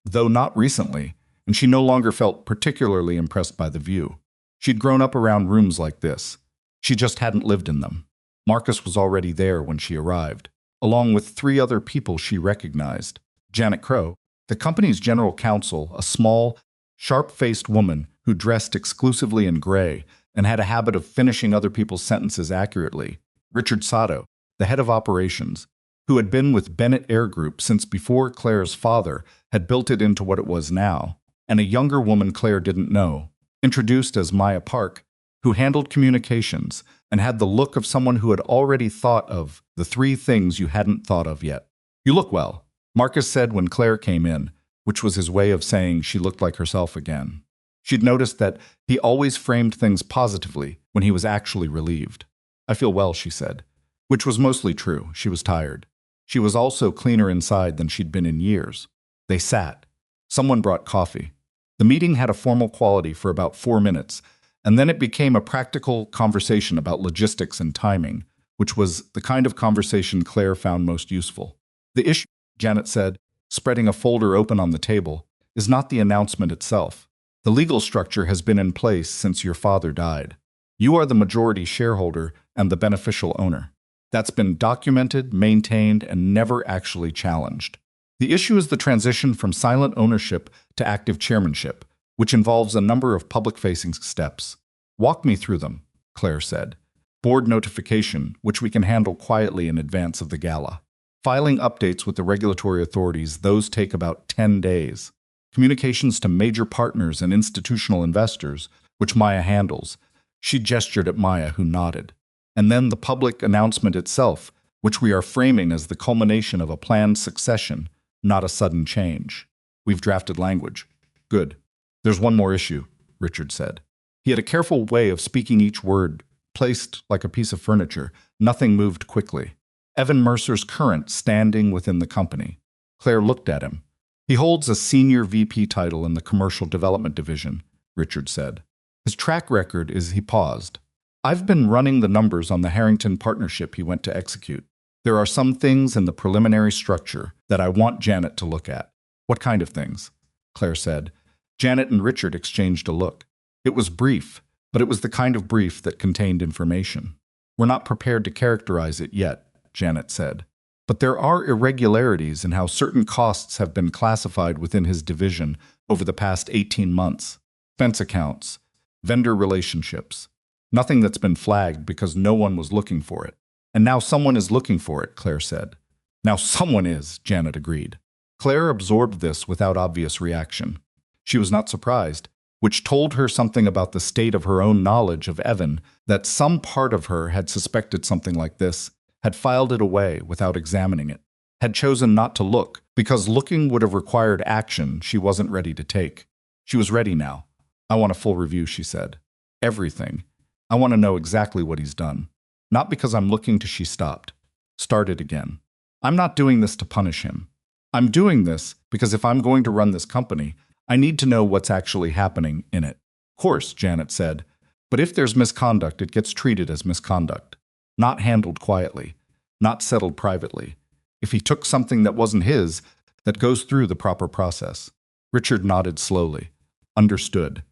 though not recently, and she no longer felt particularly impressed by the view. She'd grown up around rooms like this. She just hadn't lived in them. Marcus was already there when she arrived, along with 3 other people she recognized. Janet Crow, the company's general counsel, a small, sharp-faced woman who dressed exclusively in gray and had a habit of finishing other people's sentences accurately. Richard Sato, the head of operations, who had been with Bennett Air Group since before Claire's father had built it into what it was now, and a younger woman Claire didn't know, introduced as Maya Park, who handled communications and had the look of someone who had already thought of the 3 things you hadn't thought of yet. You look well, Marcus said when Claire came in, which was his way of saying she looked like herself again. She'd noticed that he always framed things positively when he was actually relieved. "I feel well," she said, which was mostly true. She was tired. She was also cleaner inside than she'd been in years. They sat. Someone brought coffee. The meeting had a formal quality for about 4 minutes, and then it became a practical conversation about logistics and timing, which was the kind of conversation Claire found most useful. "The issue," Janet said, spreading a folder open on the table, "is not the announcement itself. The legal structure has been in place since your father died. You are the majority shareholder and the beneficial owner. That's been documented, maintained, and never actually challenged. The issue is the transition from silent ownership to active chairmanship, which involves a number of public-facing steps. Walk me through them," Claire said. "Board notification, which we can handle quietly in advance of the gala. Filing updates with the regulatory authorities, those take about 10 days. Communications to major partners and institutional investors, which Maya handles." She gestured at Maya, who nodded. "And then the public announcement itself, which we are framing as the culmination of a planned succession, not a sudden change. We've drafted language." "Good. There's one more issue," Richard said. He had a careful way of speaking each word, placed like a piece of furniture. Nothing moved quickly. "Evan Mercer's current standing within the company." Claire looked at him. "He holds a senior VP title in the Commercial Development Division," Richard said. "His track record is," he paused. "I've been running the numbers on the Harrington partnership he went to execute. There are some things in the preliminary structure that I want Janet to look at." "What kind of things?" Claire said. Janet and Richard exchanged a look. It was brief, but it was the kind of brief that contained information. "We're not prepared to characterize it yet," Janet said. "But there are irregularities in how certain costs have been classified within his division over the past 18 months. Expense accounts, vendor relationships. Nothing that's been flagged because no one was looking for it. And now someone is looking for it," Claire said. "Now someone is," Janet agreed. Claire absorbed this without obvious reaction. She was not surprised, which told her something about the state of her own knowledge of Evan, that some part of her had suspected something like this, had filed it away without examining it, had chosen not to look, because looking would have required action she wasn't ready to take. She was ready now. "I want a full review," she said. "Everything. I want to know exactly what he's done. Not because I'm looking to," she stopped. Started again. "I'm not doing this to punish him. I'm doing this because if I'm going to run this company, I need to know what's actually happening in it." "Of course," Janet said. "But if there's misconduct, it gets treated as misconduct. Not handled quietly. Not settled privately. If he took something that wasn't his, that goes through the proper process." Richard nodded slowly. "Understood."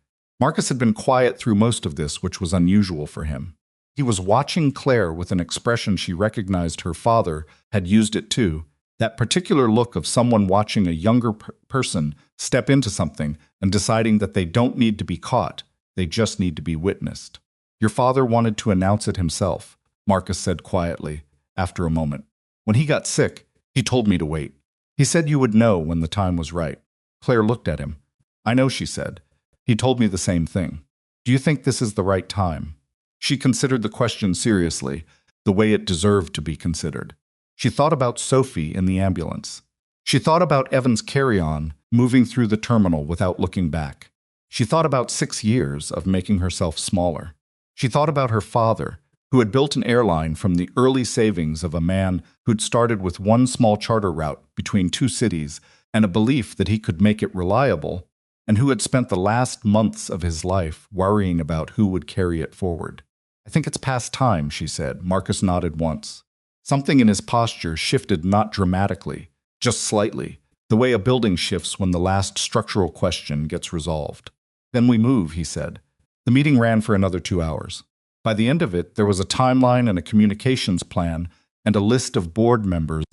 Marcus had been quiet through most of this, which was unusual for him. He was watching Claire with an expression she recognized her father had used it too, that particular look of someone watching a younger person step into something and deciding that they don't need to be caught, they just need to be witnessed. "Your father wanted to announce it himself," Marcus said quietly, after a moment. "When he got sick, he told me to wait. He said you would know when the time was right." Claire looked at him. "I know," she said. "He told me the same thing. Do you think this is the right time?" She considered the question seriously, the way it deserved to be considered. She thought about Sophie in the ambulance. She thought about Evan's carry-on, moving through the terminal without looking back. She thought about 6 years of making herself smaller. She thought about her father, who had built an airline from the early savings of a man who'd started with one small charter route between 2 cities and a belief that he could make it reliable, and who had spent the last months of his life worrying about who would carry it forward. "I think it's past time," she said. Marcus nodded once. Something in his posture shifted, not dramatically, just slightly, the way a building shifts when the last structural question gets resolved. "Then we move," he said. The meeting ran for another 2 hours. By the end of it, there was a timeline and a communications plan and a list of board members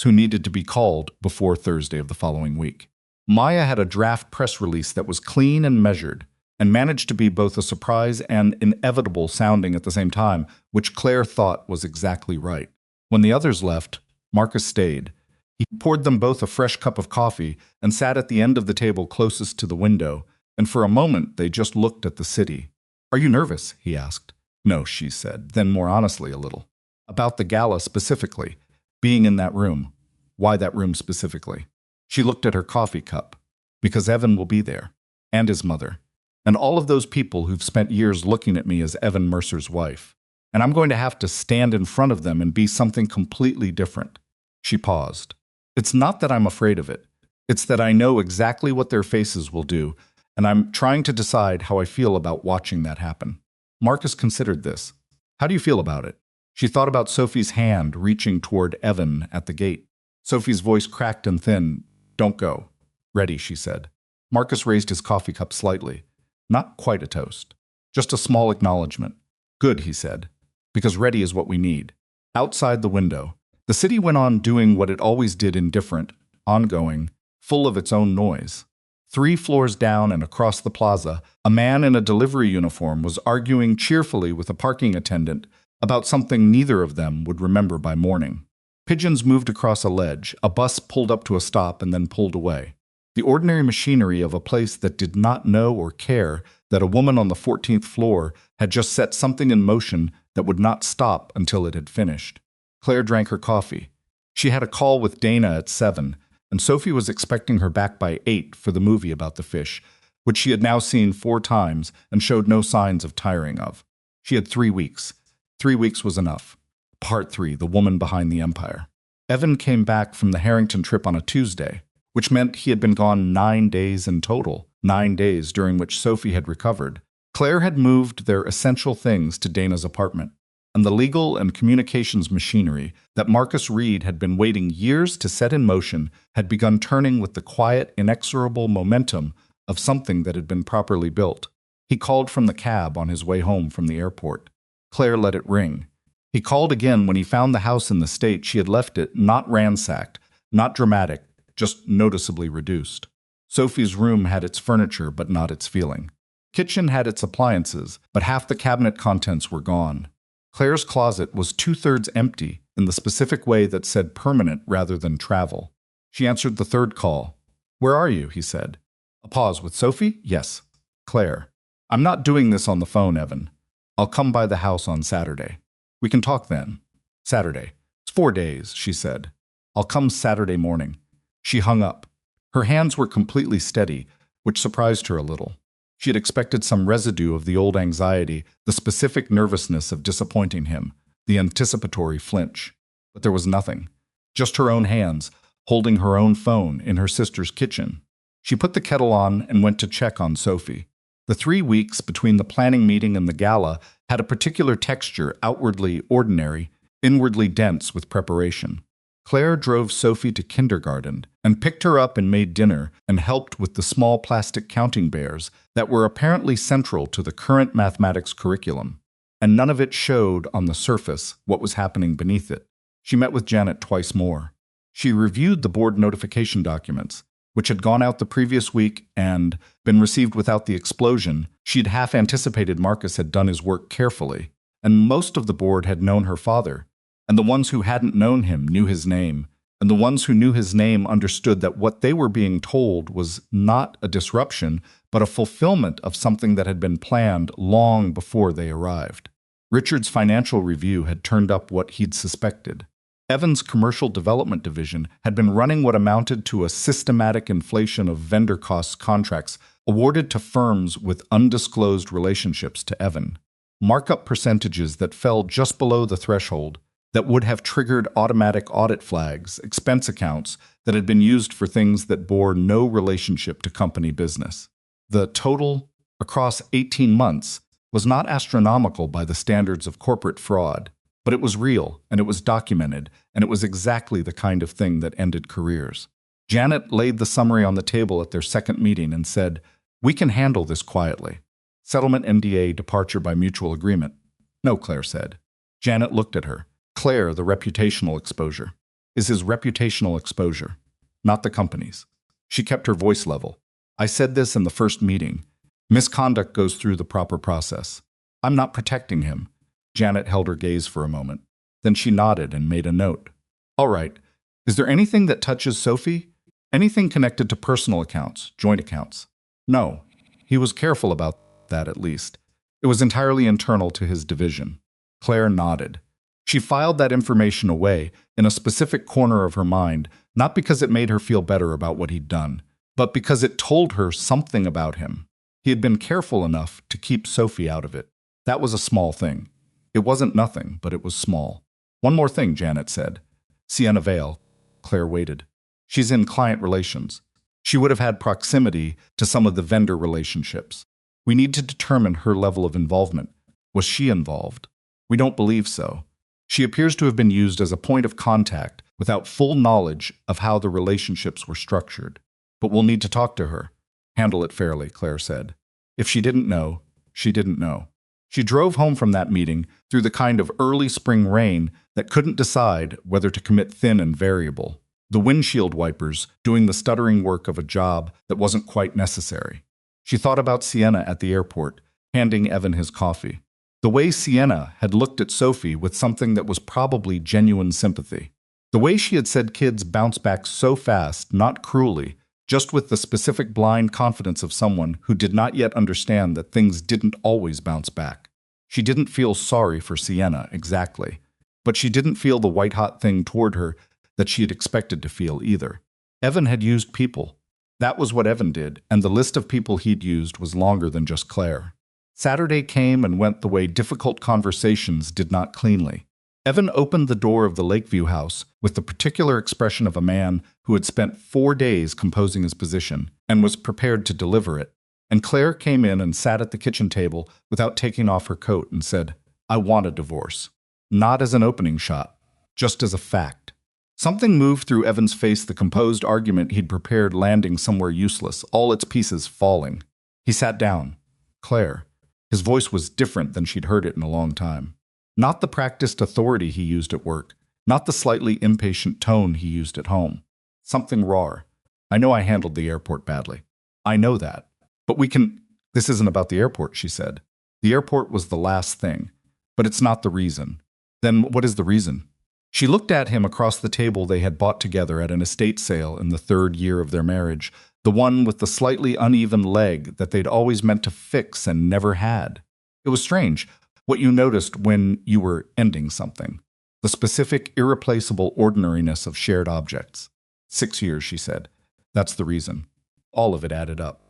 who needed to be called before Thursday of the following week. Maya had a draft press release that was clean and measured, and managed to be both a surprise and inevitable sounding at the same time, which Claire thought was exactly right. When the others left, Marcus stayed. He poured them both a fresh cup of coffee and sat at the end of the table closest to the window, and for a moment they just looked at the city. "Are you nervous?" he asked. "No," she said, then more honestly a little. "About the gala specifically, being in that room. Why that room specifically?" She looked at her coffee cup. Because Evan will be there. And his mother. And all of those people who've spent years looking at me as Evan Mercer's wife. And I'm going to have to stand in front of them and be something completely different. She paused. It's not that I'm afraid of it. It's that I know exactly what their faces will do, and I'm trying to decide how I feel about watching that happen. Marcus considered this. How do you feel about it? She thought about Sophie's hand reaching toward Evan at the gate. Sophie's voice cracked and thin. Don't go. Ready, she said. Marcus raised his coffee cup slightly. Not quite a toast. Just a small acknowledgement. Good, he said. Because ready is what we need. Outside the window, the city went on doing what it always did, indifferent, ongoing, full of its own noise. 3 floors down and across the plaza, a man in a delivery uniform was arguing cheerfully with a parking attendant about something neither of them would remember by morning. Pigeons moved across a ledge, a bus pulled up to a stop and then pulled away. The ordinary machinery of a place that did not know or care that a woman on the 14th floor had just set something in motion that would not stop until it had finished. Claire drank her coffee. She had a call with Dana at 7, and Sophie was expecting her back by 8 for the movie about the fish, which she had now seen 4 times and showed no signs of tiring of. She had 3 weeks. 3 weeks was enough. Part 3, The Woman Behind the Empire. Evan came back from the Harrington trip on a Tuesday, which meant he had been gone 9 days in total, 9 days during which Sophie had recovered. Claire had moved their essential things to Dana's apartment, and the legal and communications machinery that Marcus Reed had been waiting years to set in motion had begun turning with the quiet, inexorable momentum of something that had been properly built. He called from the cab on his way home from the airport. Claire let it ring. He called again when he found the house in the state she had left it, not ransacked, not dramatic, just noticeably reduced. Sophie's room had its furniture, but not its feeling. Kitchen had its appliances, but half the cabinet contents were gone. Claire's closet was 2/3 empty in the specific way that said permanent rather than travel. She answered the third call. Where are you? He said. A pause. With Sophie? Yes. Claire. I'm not doing this on the phone, Evan. I'll come by the house on Saturday. We can talk then. Saturday. It's 4 days, she said. I'll come Saturday morning. She hung up. Her hands were completely steady, which surprised her a little. She had expected some residue of the old anxiety, the specific nervousness of disappointing him, the anticipatory flinch. But there was nothing. Just her own hands, holding her own phone in her sister's kitchen. She put the kettle on and went to check on Sophie. The 3 weeks between the planning meeting and the gala had a particular texture, outwardly ordinary, inwardly dense with preparation. Claire drove Sophie to kindergarten and picked her up and made dinner and helped with the small plastic counting bears that were apparently central to the current mathematics curriculum. And none of it showed on the surface what was happening beneath it. She met with Janet twice more. She reviewed the board notification documents, which had gone out the previous week and been received without the explosion. She'd half anticipated Marcus had done his work carefully, and most of the board had known her father. And the ones who hadn't known him knew his name, and the ones who knew his name understood that what they were being told was not a disruption, but a fulfillment of something that had been planned long before they arrived. Richard's financial review had turned up what he'd suspected. Evan's commercial development division had been running what amounted to a systematic inflation of vendor costs contracts awarded to firms with undisclosed relationships to Evan. Markup percentages that fell just below the threshold that would have triggered automatic audit flags, expense accounts that had been used for things that bore no relationship to company business. The total, across 18 months, was not astronomical by the standards of corporate fraud, but it was real, and it was documented, and it was exactly the kind of thing that ended careers. Janet laid the summary on the table at their second meeting and said, "We can handle this quietly. Settlement NDA, departure by mutual agreement." "No," Claire said. Janet looked at her. "Claire, the reputational exposure is his reputational exposure, not the company's." She kept her voice level. "I said this in the first meeting. Misconduct goes through the proper process. I'm not protecting him." Janet held her gaze for a moment. Then she nodded and made a note. "All right. Is there anything that touches Sophie? Anything connected to personal accounts, joint accounts?" "No." He was careful about that, at least. It was entirely internal to his division. Claire nodded. She filed that information away in a specific corner of her mind, not because it made her feel better about what he'd done, but because it told her something about him. He had been careful enough to keep Sophie out of it. That was a small thing. It wasn't nothing, but it was small. One more thing, Janet said. Sienna Vale. Claire waited. She's in client relations. She would have had proximity to some of the vendor relationships. We need to determine her level of involvement. Was she involved? We don't believe so. She appears to have been used as a point of contact without full knowledge of how the relationships were structured. But we'll need to talk to her. Handle it fairly, Claire said. If she didn't know, she didn't know. She drove home from that meeting through the kind of early spring rain that couldn't decide whether to commit thin and variable. The windshield wipers doing the stuttering work of a job that wasn't quite necessary. She thought about Sienna at the airport, handing Evan his coffee. The way Sienna had looked at Sophie with something that was probably genuine sympathy. The way she had said kids bounce back so fast, not cruelly, just with the specific blind confidence of someone who did not yet understand that things didn't always bounce back. She didn't feel sorry for Sienna, exactly. But she didn't feel the white-hot thing toward her that she had expected to feel either. Evan had used people. That was what Evan did, and the list of people he'd used was longer than just Claire. Saturday came and went the way difficult conversations did not cleanly. Evan opened the door of the Lakeview house with the particular expression of a man who had spent 4 days composing his position and was prepared to deliver it. And Claire came in and sat at the kitchen table without taking off her coat and said, "I want a divorce." Not as an opening shot, just as a fact. Something moved through Evan's face, the composed argument he'd prepared landing somewhere useless, all its pieces falling. He sat down. Claire. His voice was different than she'd heard it in a long time. Not the practiced authority he used at work, not the slightly impatient tone he used at home. Something raw. I know I handled the airport badly. I know that. But we can... This isn't about the airport, she said. The airport was the last thing, but it's not the reason. Then what is the reason? She looked at him across the table they had bought together at an estate sale in the 3rd year of their marriage, the one with the slightly uneven leg that they'd always meant to fix and never had. It was strange, what you noticed when you were ending something. The specific, irreplaceable ordinariness of shared objects. 6 years, she said. That's the reason. All of it added up.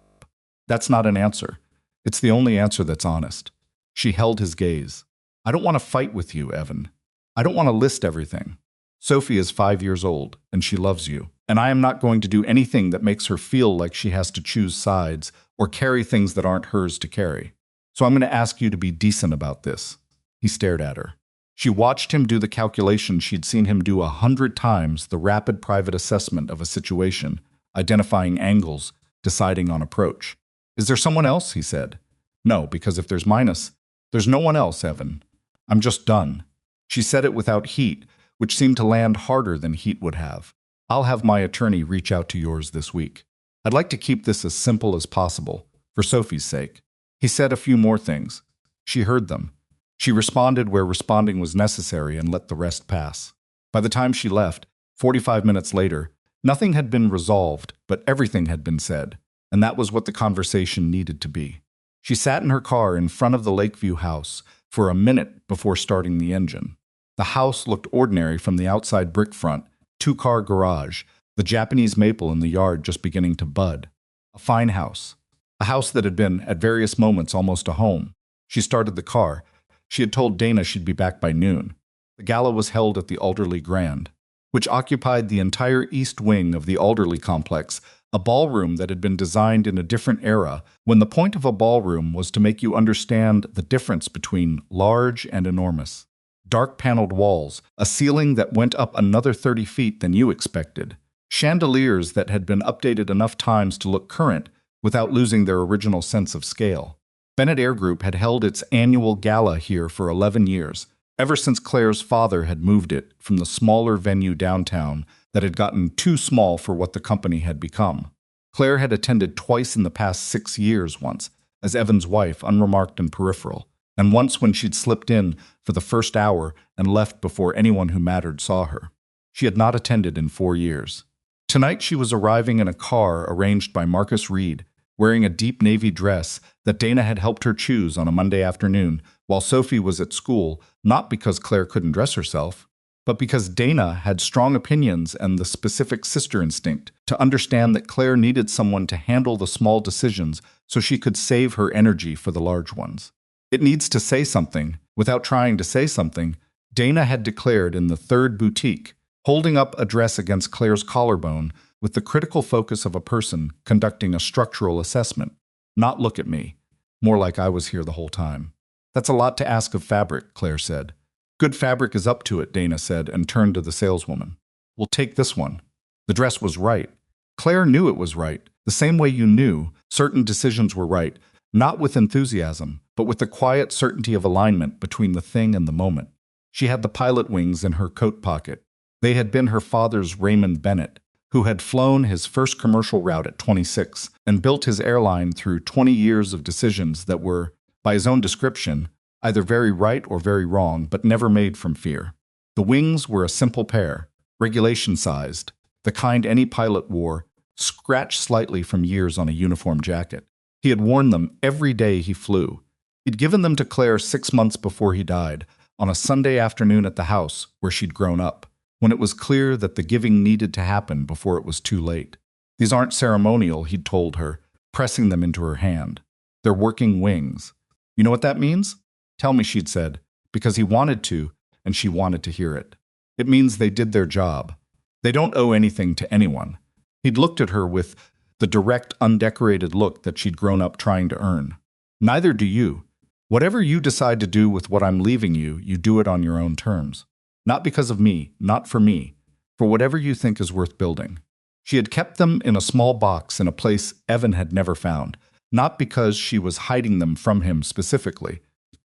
That's not an answer. It's the only answer that's honest. She held his gaze. I don't want to fight with you, Evan. I don't want to list everything. Sophie is 5 years old, and she loves you. And I am not going to do anything that makes her feel like she has to choose sides or carry things that aren't hers to carry. So I'm going to ask you to be decent about this. He stared at her. She watched him do the calculation she'd seen him do 100 times, the rapid private assessment of a situation, identifying angles, deciding on approach. Is there someone else? He said. No, because if there's no one else, Evan. I'm just done. She said it without heat, which seemed to land harder than heat would have. I'll have my attorney reach out to yours this week. I'd like to keep this as simple as possible, for Sophie's sake. He said a few more things. She heard them. She responded where responding was necessary and let the rest pass. By the time she left, 45 minutes later, nothing had been resolved, but everything had been said, and that was what the conversation needed to be. She sat in her car in front of the Lakeview house for a minute before starting the engine. The house looked ordinary from the outside brick front, 2-car garage, the Japanese maple in the yard just beginning to bud. A fine house. A house that had been, at various moments, almost a home. She started the car. She had told Dana she'd be back by noon. The gala was held at the Alderley Grand, which occupied the entire east wing of the Alderley complex, a ballroom that had been designed in a different era, when the point of a ballroom was to make you understand the difference between large and enormous. Dark paneled walls, a ceiling that went up another 30 feet than you expected, chandeliers that had been updated enough times to look current without losing their original sense of scale. Bennett Air Group had held its annual gala here for 11 years, ever since Claire's father had moved it from the smaller venue downtown that had gotten too small for what the company had become. Claire had attended twice in the past 6 years once, as Evan's wife, unremarked and peripheral, and once when she'd slipped in for the first hour and left before anyone who mattered saw her. She had not attended in 4 years. Tonight she was arriving in a car arranged by Marcus Reed, wearing a deep navy dress that Dana had helped her choose on a Monday afternoon while Sophie was at school, not because Claire couldn't dress herself, but because Dana had strong opinions and the specific sister instinct to understand that Claire needed someone to handle the small decisions so she could save her energy for the large ones. It needs to say something. Without trying to say something, Dana had declared in the third boutique, holding up a dress against Claire's collarbone with the critical focus of a person conducting a structural assessment. Not look at me. More like I was here the whole time. That's a lot to ask of fabric, Claire said. Good fabric is up to it, Dana said, and turned to the saleswoman. We'll take this one. The dress was right. Claire knew it was right, the same way you knew certain decisions were right, not with enthusiasm, but with the quiet certainty of alignment between the thing and the moment. She had the pilot wings in her coat pocket. They had been her father's Raymond Bennett, who had flown his first commercial route at 26 and built his airline through 20 years of decisions that were, by his own description, either very right or very wrong, but never made from fear. The wings were a simple pair, regulation-sized, the kind any pilot wore, scratched slightly from years on a uniform jacket. He had worn them every day he flew. He'd given them to Claire 6 months before he died, on a Sunday afternoon at the house where she'd grown up, when it was clear that the giving needed to happen before it was too late. These aren't ceremonial, he'd told her, pressing them into her hand. They're working wings. You know what that means? Tell me, she'd said, because he wanted to, and she wanted to hear it. It means they did their job. They don't owe anything to anyone. He'd looked at her with the direct, undecorated look that she'd grown up trying to earn. Neither do you. Whatever you decide to do with what I'm leaving you, you do it on your own terms. Not because of me, not for me, for whatever you think is worth building. She had kept them in a small box in a place Evan had never found, not because she was hiding them from him specifically,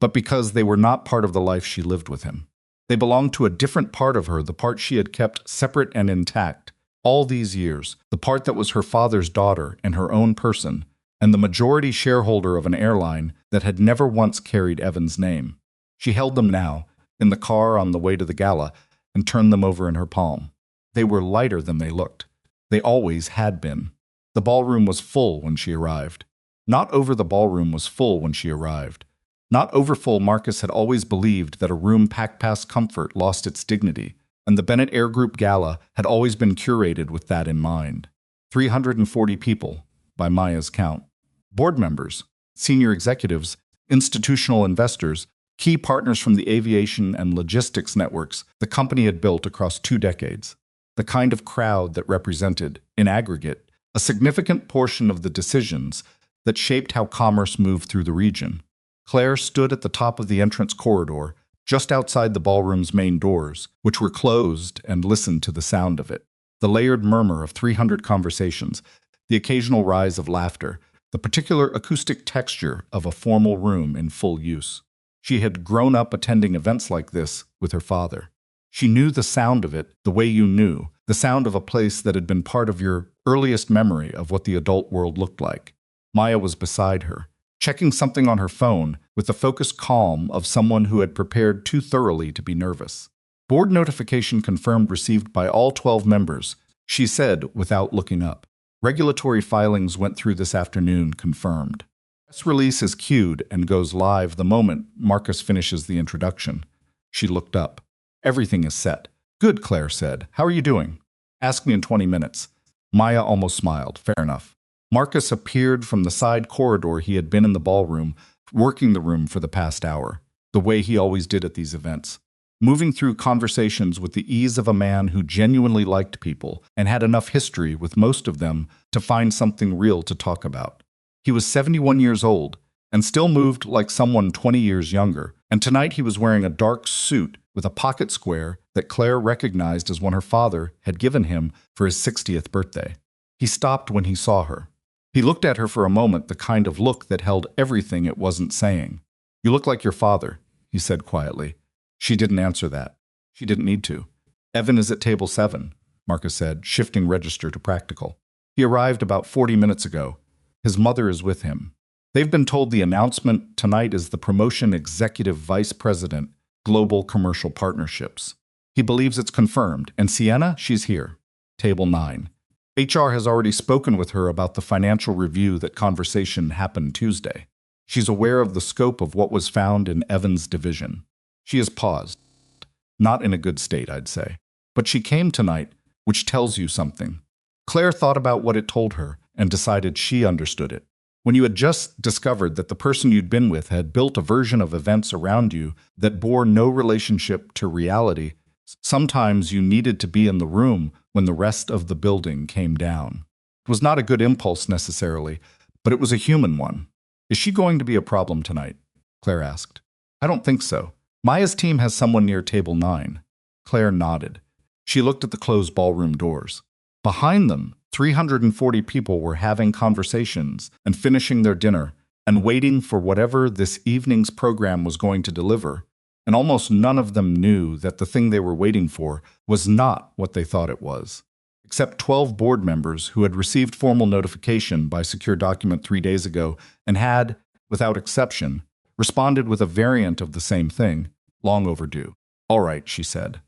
but because they were not part of the life she lived with him. They belonged to a different part of her, the part she had kept separate and intact all these years, the part that was her father's daughter and her own person, and the majority shareholder of an airline that had never once carried Evan's name. She held them now, in the car on the way to the gala, and turned them over in her palm. They were lighter than they looked. They always had been. The ballroom was full when she arrived. Not over the ballroom was full when she arrived. Not overfull, Marcus had always believed that a room packed past comfort lost its dignity, and the Bennett Air Group Gala had always been curated with that in mind. 340 people, by Maya's count. Board members, senior executives, institutional investors, key partners from the aviation and logistics networks the company had built across 2 decades. The kind of crowd that represented, in aggregate, a significant portion of the decisions that shaped how commerce moved through the region. Claire stood at the top of the entrance corridor, just outside the ballroom's main doors, which were closed, and listened to the sound of it. The layered murmur of 300 conversations, the occasional rise of laughter, the particular acoustic texture of a formal room in full use. She had grown up attending events like this with her father. She knew the sound of it the way you knew, the sound of a place that had been part of your earliest memory of what the adult world looked like. Maya was beside her, checking something on her phone with the focused calm of someone who had prepared too thoroughly to be nervous. Board notification confirmed received by all 12 members, she said without looking up. Regulatory filings went through this afternoon, confirmed. Press release is queued and goes live the moment Marcus finishes the introduction. She looked up. Everything is set. Good, Claire said. How are you doing? Ask me in 20 minutes. Maya almost smiled. Fair enough. Marcus appeared from the side corridor he had been in the ballroom, working the room for the past hour, the way he always did at these events, moving through conversations with the ease of a man who genuinely liked people and had enough history with most of them to find something real to talk about. He was 71 years old and still moved like someone 20 years younger, and tonight he was wearing a dark suit with a pocket square that Claire recognized as one her father had given him for his 60th birthday. He stopped when he saw her. He looked at her for a moment, the kind of look that held everything it wasn't saying. You look like your father, he said quietly. She didn't answer that. She didn't need to. Evan is at table 7, Marcus said, shifting register to practical. He arrived about 40 minutes ago. His mother is with him. They've been told the announcement tonight is the promotion executive vice president, global commercial partnerships. He believes it's confirmed. And Sienna, she's here. Table 9. HR has already spoken with her about the financial review. That conversation happened Tuesday. She's aware of the scope of what was found in Evan's division. She has paused. Not in a good state, I'd say. But she came tonight, which tells you something. Claire thought about what it told her and decided she understood it. When you had just discovered that the person you'd been with had built a version of events around you that bore no relationship to reality, sometimes you needed to be in the room when the rest of the building came down. It was not a good impulse necessarily, but it was a human one. Is she going to be a problem tonight? Claire asked. I don't think so. Maya's team has someone near table 9. Claire nodded. She looked at the closed ballroom doors. Behind them, 340 people were having conversations and finishing their dinner and waiting for whatever this evening's program was going to deliver, and almost none of them knew that the thing they were waiting for was not what they thought it was. Except 12 board members who had received formal notification by secure document 3 days ago and had, without exception, responded with a variant of the same thing, long overdue. All right, she said.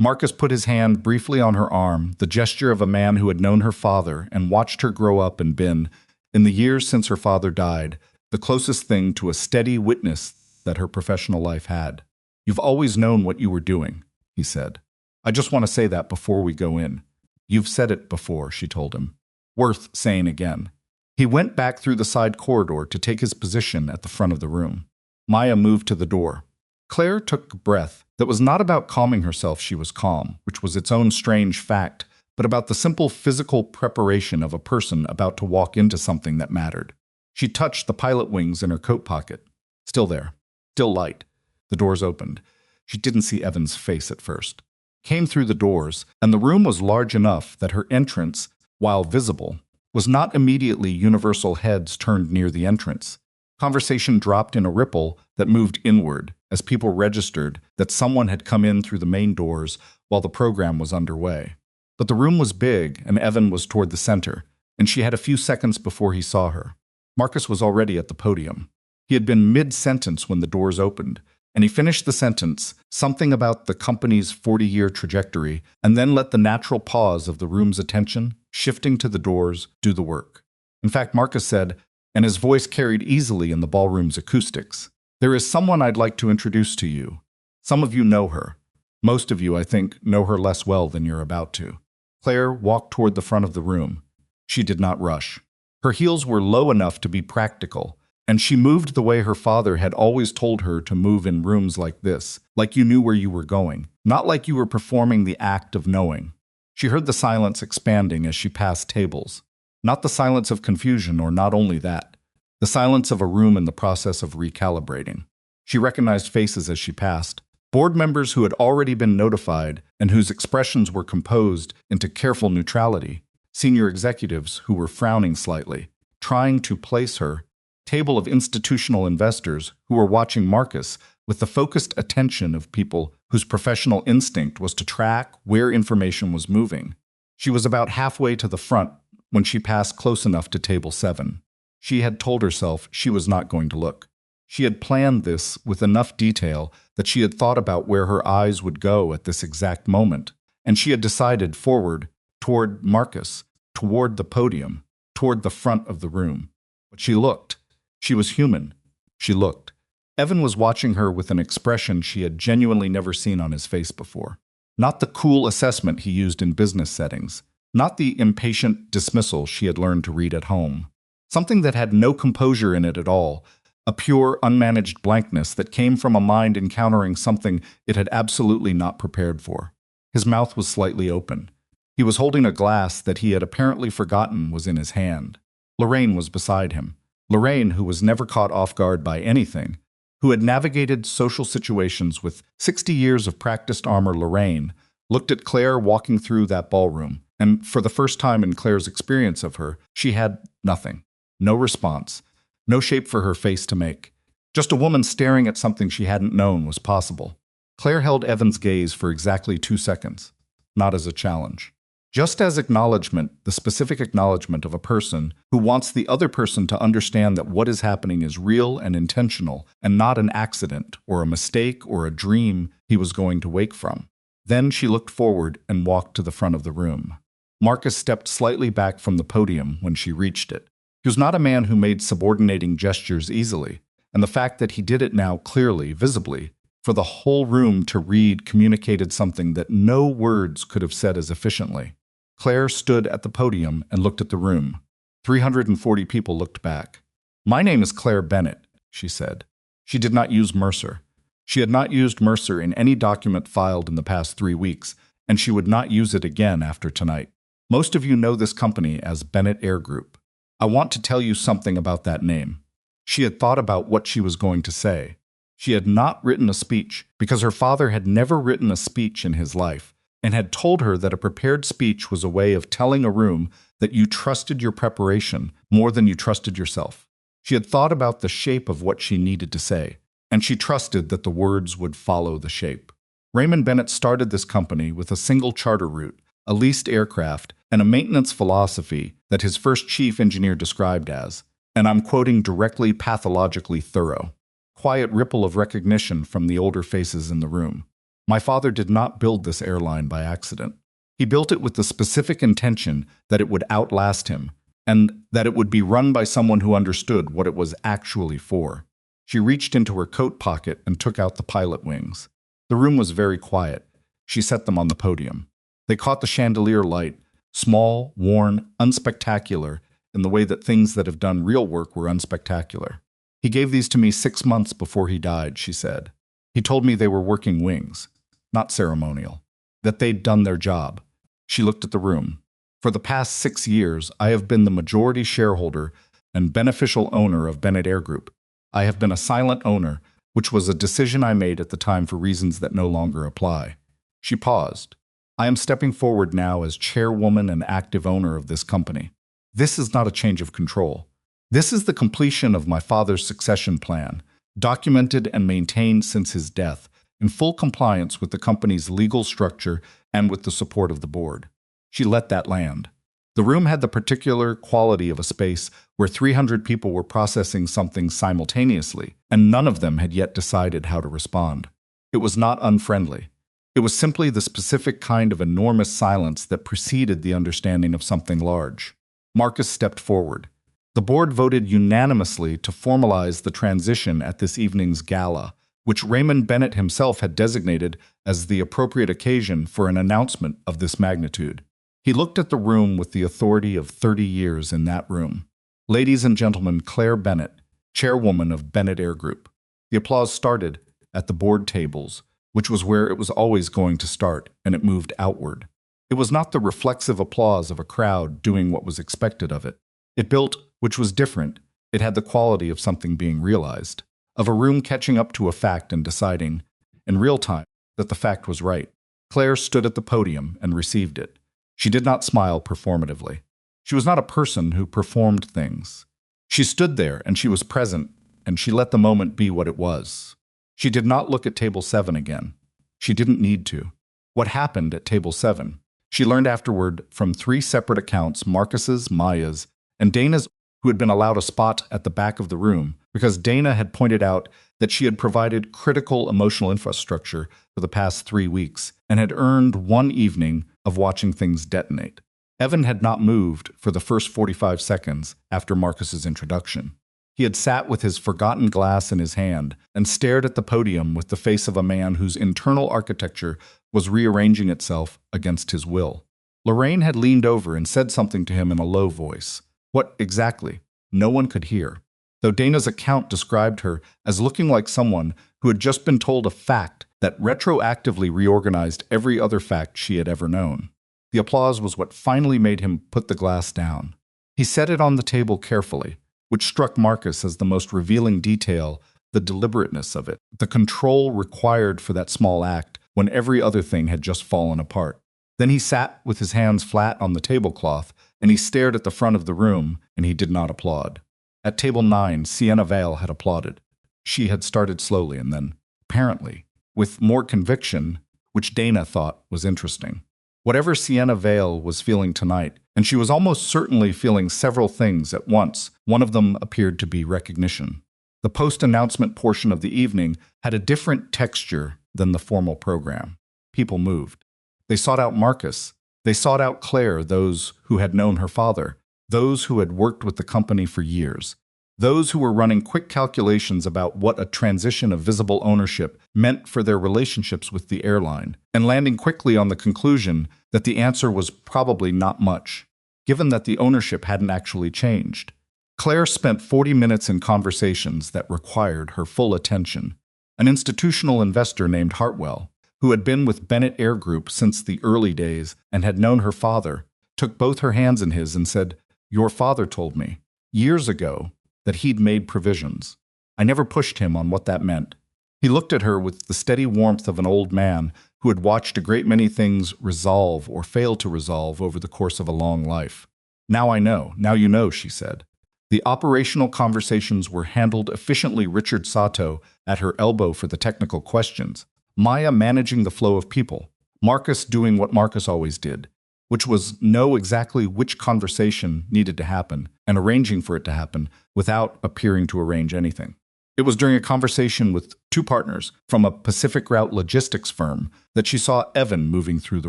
Marcus put his hand briefly on her arm, the gesture of a man who had known her father and watched her grow up and been, in the years since her father died, the closest thing to a steady witness that her professional life had. You've always known what you were doing, he said. I just want to say that before we go in. You've said it before, she told him. Worth saying again. He went back through the side corridor to take his position at the front of the room. Maya moved to the door. Claire took a breath that was not about calming herself. She was calm, which was its own strange fact, but about the simple physical preparation of a person about to walk into something that mattered. She touched the pilot wings in her coat pocket. Still there. Still light. The doors opened. She didn't see Evan's face at first. Came through the doors, and the room was large enough that her entrance, while visible, was not immediately universal heads turned near the entrance. Conversation dropped in a ripple that moved inward as people registered that someone had come in through the main doors while the program was underway. But the room was big, and Evan was toward the center, and she had a few seconds before he saw her. Marcus was already at the podium. He had been mid-sentence when the doors opened, and he finished the sentence, something about the company's 40-year trajectory, and then let the natural pause of the room's attention, shifting to the doors, do the work. In fact, Marcus said, and his voice carried easily in the ballroom's acoustics, there is someone I'd like to introduce to you. Some of you know her. Most of you, I think, know her less well than you're about to. Claire walked toward the front of the room. She did not rush. Her heels were low enough to be practical, and she moved the way her father had always told her to move in rooms like this, like you knew where you were going, not like you were performing the act of knowing. She heard the silence expanding as she passed tables. Not the silence of confusion, or not only that, the silence of a room in the process of recalibrating. She recognized faces as she passed, board members who had already been notified and whose expressions were composed into careful neutrality, senior executives who were frowning slightly, trying to place her, table of institutional investors who were watching Marcus with the focused attention of people whose professional instinct was to track where information was moving. She was about halfway to the front when she passed close enough to table 7. She had told herself she was not going to look. She had planned this with enough detail that she had thought about where her eyes would go at this exact moment, and she had decided forward, toward Marcus, toward the podium, toward the front of the room. But she looked. She was human. She looked. Evan was watching her with an expression she had genuinely never seen on his face before. Not the cool assessment he used in business settings, not the impatient dismissal she had learned to read at home. Something that had no composure in it at all, a pure, unmanaged blankness that came from a mind encountering something it had absolutely not prepared for. His mouth was slightly open. He was holding a glass that he had apparently forgotten was in his hand. Lorraine was beside him. Lorraine, who was never caught off guard by anything, who had navigated social situations with 60 years of practiced armor. Lorraine looked at Claire walking through that ballroom, and for the first time in Claire's experience of her, she had nothing. No response. No shape for her face to make. Just a woman staring at something she hadn't known was possible. Claire held Evan's gaze for exactly 2 seconds, not as a challenge. Just as acknowledgement, the specific acknowledgement of a person who wants the other person to understand that what is happening is real and intentional and not an accident or a mistake or a dream he was going to wake from. Then she looked forward and walked to the front of the room. Marcus stepped slightly back from the podium when she reached it. He was not a man who made subordinating gestures easily, and the fact that he did it now clearly, visibly, for the whole room to read communicated something that no words could have said as efficiently. Claire stood at the podium and looked at the room. 340 people looked back. "My name is Claire Bennett," she said. She did not use Mercer. She had not used Mercer in any document filed in the past 3 weeks, and she would not use it again after tonight. "Most of you know this company as Bennett Air Group. I want to tell you something about that name." She had thought about what she was going to say. She had not written a speech because her father had never written a speech in his life and had told her that a prepared speech was a way of telling a room that you trusted your preparation more than you trusted yourself. She had thought about the shape of what she needed to say, and she trusted that the words would follow the shape. Raymond Bennett started this company with a single charter route, a leased aircraft, and a maintenance philosophy that his first chief engineer described as, and I'm quoting directly, pathologically thorough. Quiet ripple of recognition from the older faces in the room. My father did not build this airline by accident. He built it with the specific intention that it would outlast him, and that it would be run by someone who understood what it was actually for. She reached into her coat pocket and took out the pilot wings. The room was very quiet. She set them on the podium. They caught the chandelier light, small, worn, unspectacular, in the way that things that have done real work were unspectacular. "He gave these to me 6 months before he died," she said. "He told me they were working wings, not ceremonial, that they'd done their job." She looked at the room. "For the past 6 years, I have been the majority shareholder and beneficial owner of Bennett Air Group. I have been a silent owner, which was a decision I made at the time for reasons that no longer apply." She paused. "I am stepping forward now as chairwoman and active owner of this company. This is not a change of control. This is the completion of my father's succession plan, documented and maintained since his death, in full compliance with the company's legal structure and with the support of the board." She let that land. The room had the particular quality of a space where 300 people were processing something simultaneously, and none of them had yet decided how to respond. It was not unfriendly. It was simply the specific kind of enormous silence that preceded the understanding of something large. Marcus stepped forward. The board voted unanimously to formalize the transition at this evening's gala, which Raymond Bennett himself had designated as the appropriate occasion for an announcement of this magnitude. He looked at the room with the authority of 30 years in that room. "Ladies and gentlemen, Claire Bennett, chairwoman of Bennett Air Group." The applause started at the board tables, which was where it was always going to start, and it moved outward. It was not the reflexive applause of a crowd doing what was expected of it. It built, which was different. It had the quality of something being realized, of a room catching up to a fact and deciding, in real time, that the fact was right. Claire stood at the podium and received it. She did not smile performatively. She was not a person who performed things. She stood there and she was present, and she let the moment be what it was. She did not look at table 7 again. She didn't need to. What happened at table 7? She learned afterward from 3 separate accounts, Marcus's, Maya's, and Dana's, who had been allowed a spot at the back of the room because Dana had pointed out that she had provided critical emotional infrastructure for the past 3 weeks and had earned 1 evening of watching things detonate. Evan had not moved for the first 45 seconds after Marcus's introduction. He had sat with his forgotten glass in his hand and stared at the podium with the face of a man whose internal architecture was rearranging itself against his will. Lorraine had leaned over and said something to him in a low voice. What exactly? No one could hear, though Dana's account described her as looking like someone who had just been told a fact that retroactively reorganized every other fact she had ever known. The applause was what finally made him put the glass down. He set it on the table carefully, which struck Marcus as the most revealing detail, the deliberateness of it, the control required for that small act when every other thing had just fallen apart. Then he sat with his hands flat on the tablecloth, and he stared at the front of the room, and he did not applaud. At table 9, Sienna Vale had applauded. She had started slowly and then, apparently, with more conviction, which Dana thought was interesting. Whatever Sienna Vale was feeling tonight, and she was almost certainly feeling several things at once, one of them appeared to be recognition. The post-announcement portion of the evening had a different texture than the formal program. People moved. They sought out Marcus. They sought out Claire, those who had known her father, those who had worked with the company for years. Those who were running quick calculations about what a transition of visible ownership meant for their relationships with the airline, and landing quickly on the conclusion that the answer was probably not much, given that the ownership hadn't actually changed. Claire spent 40 minutes in conversations that required her full attention. An institutional investor named Hartwell, who had been with Bennett Air Group since the early days and had known her father, took both her hands in his and said, "Your father told me, years ago, that he'd made provisions. I never pushed him on what that meant." He looked at her with the steady warmth of an old man who had watched a great many things resolve or fail to resolve over the course of a long life. "Now I know, now you know," she said. The operational conversations were handled efficiently, Richard Sato at her elbow for the technical questions, Maya managing the flow of people, Marcus doing what Marcus always did, which was know exactly which conversation needed to happen and arranging for it to happen without appearing to arrange anything. It was during a conversation with two partners from a Pacific Route logistics firm that she saw Evan moving through the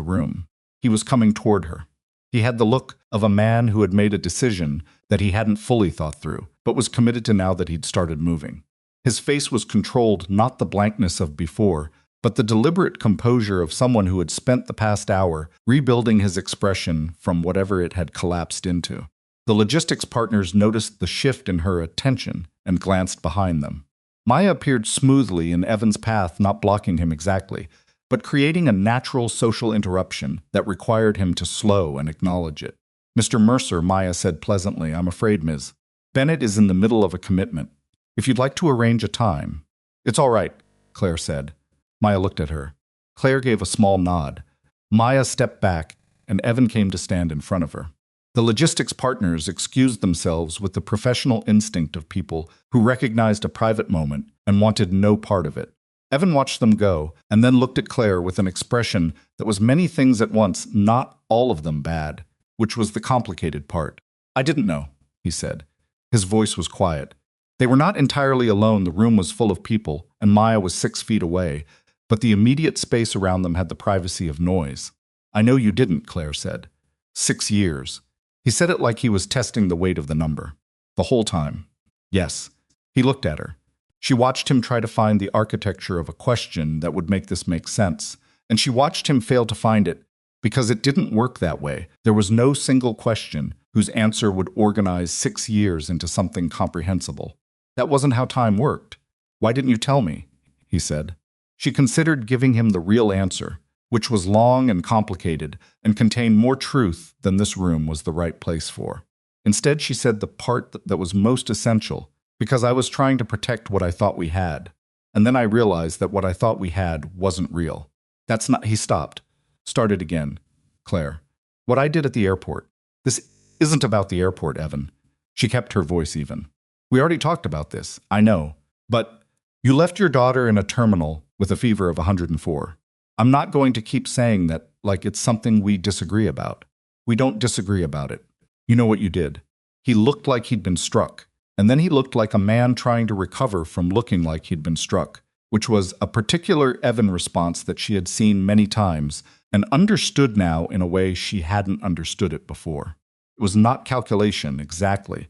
room. He was coming toward her. He had the look of a man who had made a decision that he hadn't fully thought through, but was committed to now that he'd started moving. His face was controlled, not the blankness of before, but the deliberate composure of someone who had spent the past hour rebuilding his expression from whatever it had collapsed into. The logistics partners noticed the shift in her attention and glanced behind them. Maya appeared smoothly in Evan's path, not blocking him exactly, but creating a natural social interruption that required him to slow and acknowledge it. "Mr. Mercer," Maya said pleasantly, "I'm afraid, Ms. Bennett is in the middle of a commitment. If you'd like to arrange a time—" "It's all right," Claire said. Maya looked at her. Claire gave a small nod. Maya stepped back, and Evan came to stand in front of her. The logistics partners excused themselves with the professional instinct of people who recognized a private moment and wanted no part of it. Evan watched them go, and then looked at Claire with an expression that was many things at once, not all of them bad, which was the complicated part. "I didn't know," he said. His voice was quiet. They were not entirely alone. The room was full of people, and Maya was 6 feet away, but the immediate space around them had the privacy of noise. "I know you didn't," Claire said. 6 years. He said it like he was testing the weight of the number. "The whole time." "Yes." He looked at her. She watched him try to find the architecture of a question that would make this make sense, and she watched him fail to find it, because it didn't work that way. There was no single question whose answer would organize 6 years into something comprehensible. "That wasn't how time worked. Why didn't you tell me?" he said. She considered giving him the real answer, which was long and complicated and contained more truth than this room was the right place for. Instead, she said the part that was most essential, "Because I was trying to protect what I thought we had. And then I realized that what I thought we had wasn't real." "That's not—" He stopped. Started again. "Claire, what I did at the airport. This isn't about the airport, Evan." She kept her voice even. "We already talked about this, I know. But you left your daughter in a terminal with a fever of 104. I'm not going to keep saying that like it's something we disagree about. We don't disagree about it. You know what you did." He looked like he'd been struck, and then he looked like a man trying to recover from looking like he'd been struck, which was a particular Evan response that she had seen many times and understood now in a way she hadn't understood it before. It was not calculation, exactly.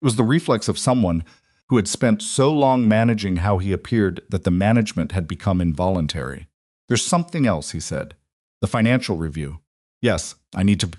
It was the reflex of someone who had spent so long managing how he appeared that the management had become involuntary. "There's something else," he said. "The financial review." "Yes, I need to—"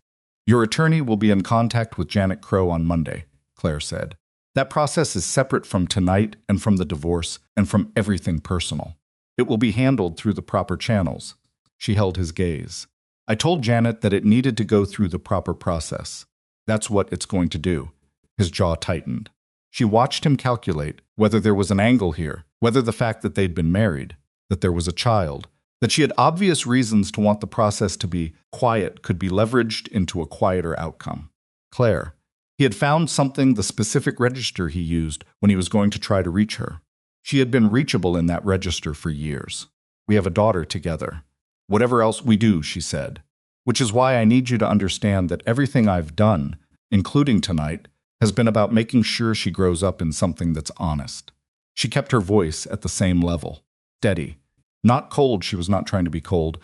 "Your attorney will be in contact with Janet Crow on Monday," Claire said. "That process is separate from tonight and from the divorce and from everything personal. It will be handled through the proper channels." She held his gaze. "I told Janet that it needed to go through the proper process. That's what it's going to do." His jaw tightened. She watched him calculate whether there was an angle here, whether the fact that they'd been married, that there was a child, that she had obvious reasons to want the process to be quiet could be leveraged into a quieter outcome. Claire. He had found something, the specific register he used when he was going to try to reach her. She had been reachable in that register for years. "We have a daughter together. Whatever else we do," she said. "Which is why I need you to understand that everything I've done, including tonight, has been about making sure she grows up in something that's honest." She kept her voice at the same level. Steady. Not cold. She was not trying to be cold.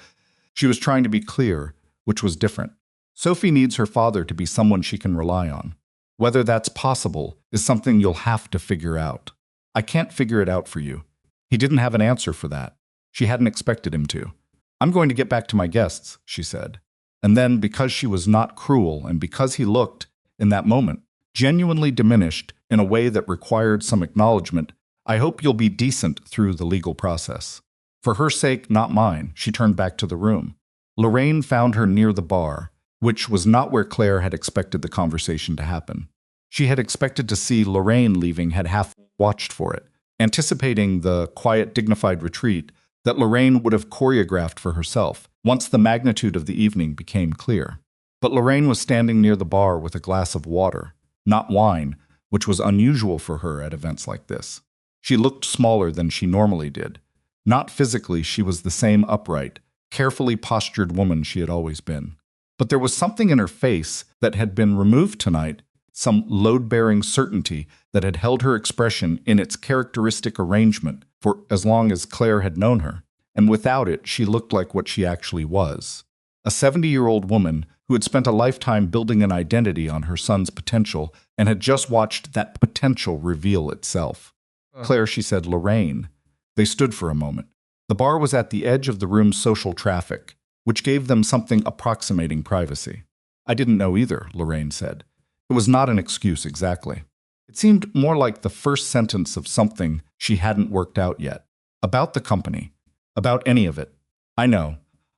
She was trying to be clear, which was different. "Sophie needs her father to be someone she can rely on. Whether that's possible is something you'll have to figure out. I can't figure it out for you. He didn't have an answer for that. She hadn't expected him to. I'm going to get back to my guests, she said. And then, because she was not cruel and because he looked, in that moment, genuinely diminished in a way that required some acknowledgement, I hope you'll be decent through the legal process. For her sake, not mine, she turned back to the room. Lorraine found her near the bar, which was not where Claire had expected the conversation to happen. She had expected to see Lorraine leaving, had half watched for it, anticipating the quiet, dignified retreat that Lorraine would have choreographed for herself once the magnitude of the evening became clear. But Lorraine was standing near the bar with a glass of water, not wine, which was unusual for her at events like this. She looked smaller than she normally did. Not physically, she was the same upright, carefully postured woman she had always been. But there was something in her face that had been removed tonight, some load-bearing certainty that had held her expression in its characteristic arrangement for as long as Claire had known her, and without it she looked like what she actually was. A 70-year-old woman who had spent a lifetime building an identity on her son's potential and had just watched that potential reveal itself. Claire, she said, Lorraine. They stood for a moment. The bar was at the edge of the room's social traffic, which gave them something approximating privacy. I didn't know either, Lorraine said. It was not an excuse exactly. It seemed more like the first sentence of something she hadn't worked out yet. About the company. About any of it. I know.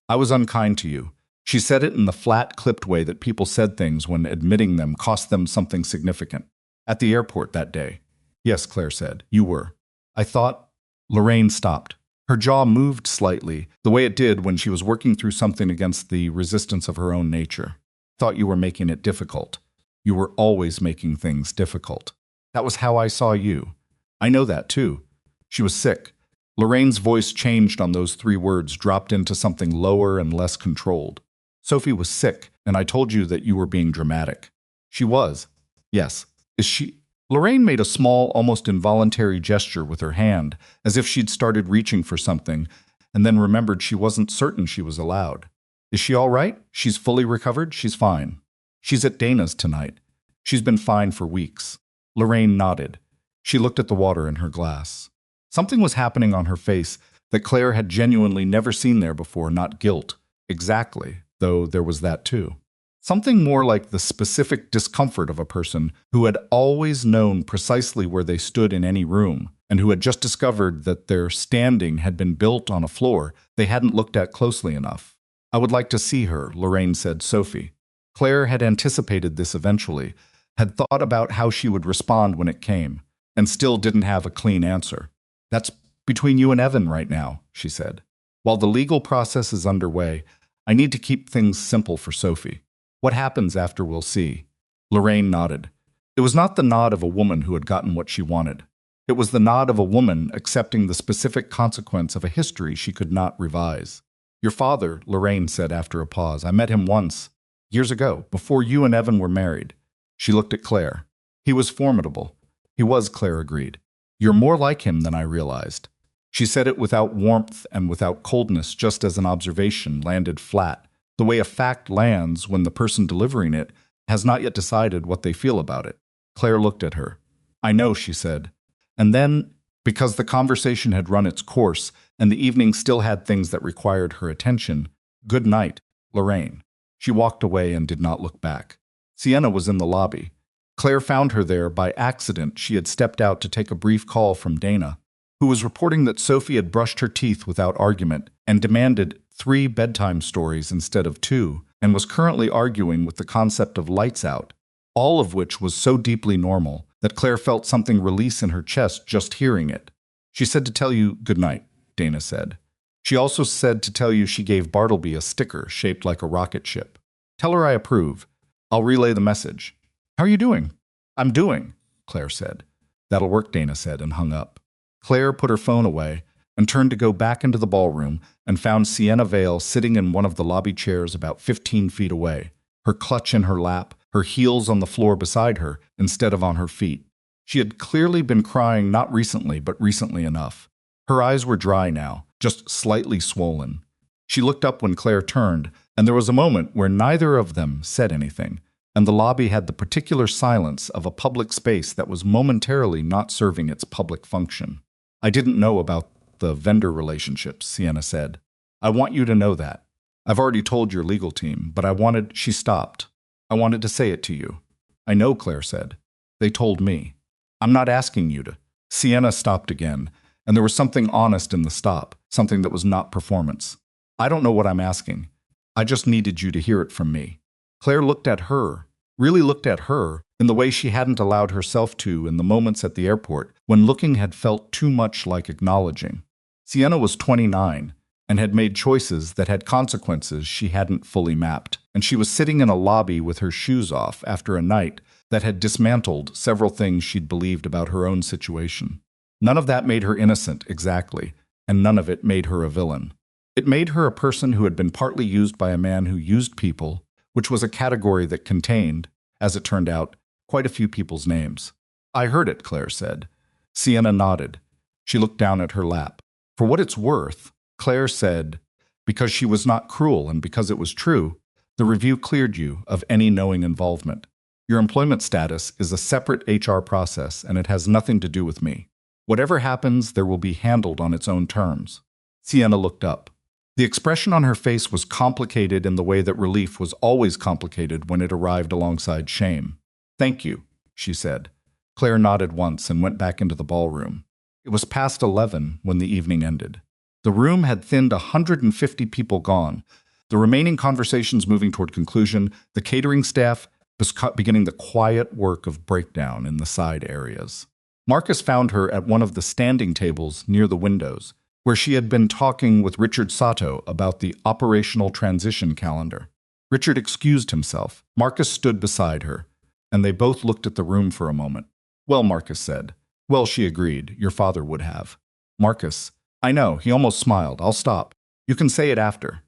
I was unkind to you. She said it in the flat, clipped way that people said things when admitting them cost them something significant. At the airport that day. Yes, Claire said. You were. I thought... Lorraine stopped. Her jaw moved slightly, the way it did when she was working through something against the resistance of her own nature. Thought you were making it difficult. You were always making things difficult. That was how I saw you. I know that, too. She was sick. Lorraine's voice changed on those 3 words, dropped into something lower and less controlled. Sophie was sick, and I told you that you were being dramatic. She was. Yes. Is she... Lorraine made a small, almost involuntary gesture with her hand, as if she'd started reaching for something, and then remembered she wasn't certain she was allowed. Is she all right? She's fully recovered? She's fine. She's at Dana's tonight. She's been fine for weeks. Lorraine nodded. She looked at the water in her glass. Something was happening on her face that Claire had genuinely never seen there before, not guilt. Exactly, though there was that too. Something more like the specific discomfort of a person who had always known precisely where they stood in any room, and who had just discovered that their standing had been built on a floor they hadn't looked at closely enough. I would like to see her, Lorraine said Sophie. Claire had anticipated this eventually, had thought about how she would respond when it came, and still didn't have a clean answer. That's between you and Evan right now, she said. While the legal process is underway, I need to keep things simple for Sophie. What happens after we'll see. Lorraine nodded. It was not the nod of a woman who had gotten what she wanted. It was the nod of a woman accepting the specific consequence of a history she could not revise. Your father, Lorraine said after a pause, I met him once, years ago, before you and Evan were married. She looked at Claire. He was formidable. He was, Claire agreed. You're more like him than I realized. She said it without warmth and without coldness, just as an observation landed flat, the way a fact lands when the person delivering it has not yet decided what they feel about it. Claire looked at her. I know, she said. And then, because the conversation had run its course and the evening still had things that required her attention, good night, Lorraine. She walked away and did not look back. Sienna was in the lobby. Claire found her there by accident. She had stepped out to take a brief call from Dana, who was reporting that Sophie had brushed her teeth without argument and demanded 3 bedtime stories instead of 2, and was currently arguing with the concept of lights out, all of which was so deeply normal that Claire felt something release in her chest just hearing it. She said to tell you good night, Dana said. She also said to tell you she gave Bartleby a sticker shaped like a rocket ship. Tell her I approve. I'll relay the message. How are you doing? I'm doing, Claire said. That'll work, Dana said, and hung up. Claire put her phone away and turned to go back into the ballroom and found Sienna Vale sitting in one of the lobby chairs about 15 feet away, her clutch in her lap, her heels on the floor beside her instead of on her feet. She had clearly been crying not recently, but recently enough. Her eyes were dry now, just slightly swollen. She looked up when Claire turned, and there was a moment where neither of them said anything, and the lobby had the particular silence of a public space that was momentarily not serving its public function. I didn't know about the vendor relationships, Sienna said. I want you to know that. I've already told your legal team, but she stopped. I wanted to say it to you. I know, Claire said. They told me. I'm not asking you to. Sienna stopped again, and there was something honest in the stop, something that was not performance. I don't know what I'm asking. I just needed you to hear it from me. Claire looked at her, really looked at her, in the way she hadn't allowed herself to in the moments at the airport when looking had felt too much like acknowledging. Sienna was 29 and had made choices that had consequences she hadn't fully mapped, and she was sitting in a lobby with her shoes off after a night that had dismantled several things she'd believed about her own situation. None of that made her innocent, exactly, and none of it made her a villain. It made her a person who had been partly used by a man who used people, which was a category that contained, as it turned out, quite a few people's names. I heard it, Claire said. Sienna nodded. She looked down at her lap. For what it's worth, Claire said, because she was not cruel and because it was true, the review cleared you of any knowing involvement. Your employment status is a separate HR process, and it has nothing to do with me. Whatever happens, there will be handled on its own terms. Sienna looked up. The expression on her face was complicated in the way that relief was always complicated when it arrived alongside shame. Thank you, she said. Claire nodded once and went back into the ballroom. It was past 11 when the evening ended. The room had thinned 150 people gone. The remaining conversations moving toward conclusion, the catering staff was beginning the quiet work of breakdown in the side areas. Marcus found her at one of the standing tables near the windows, where she had been talking with Richard Sato about the operational transition calendar. Richard excused himself. Marcus stood beside her, and they both looked at the room for a moment. Well, Marcus said. Well, she agreed. Your father would have. Marcus. I know. He almost smiled. I'll stop. You can say it after.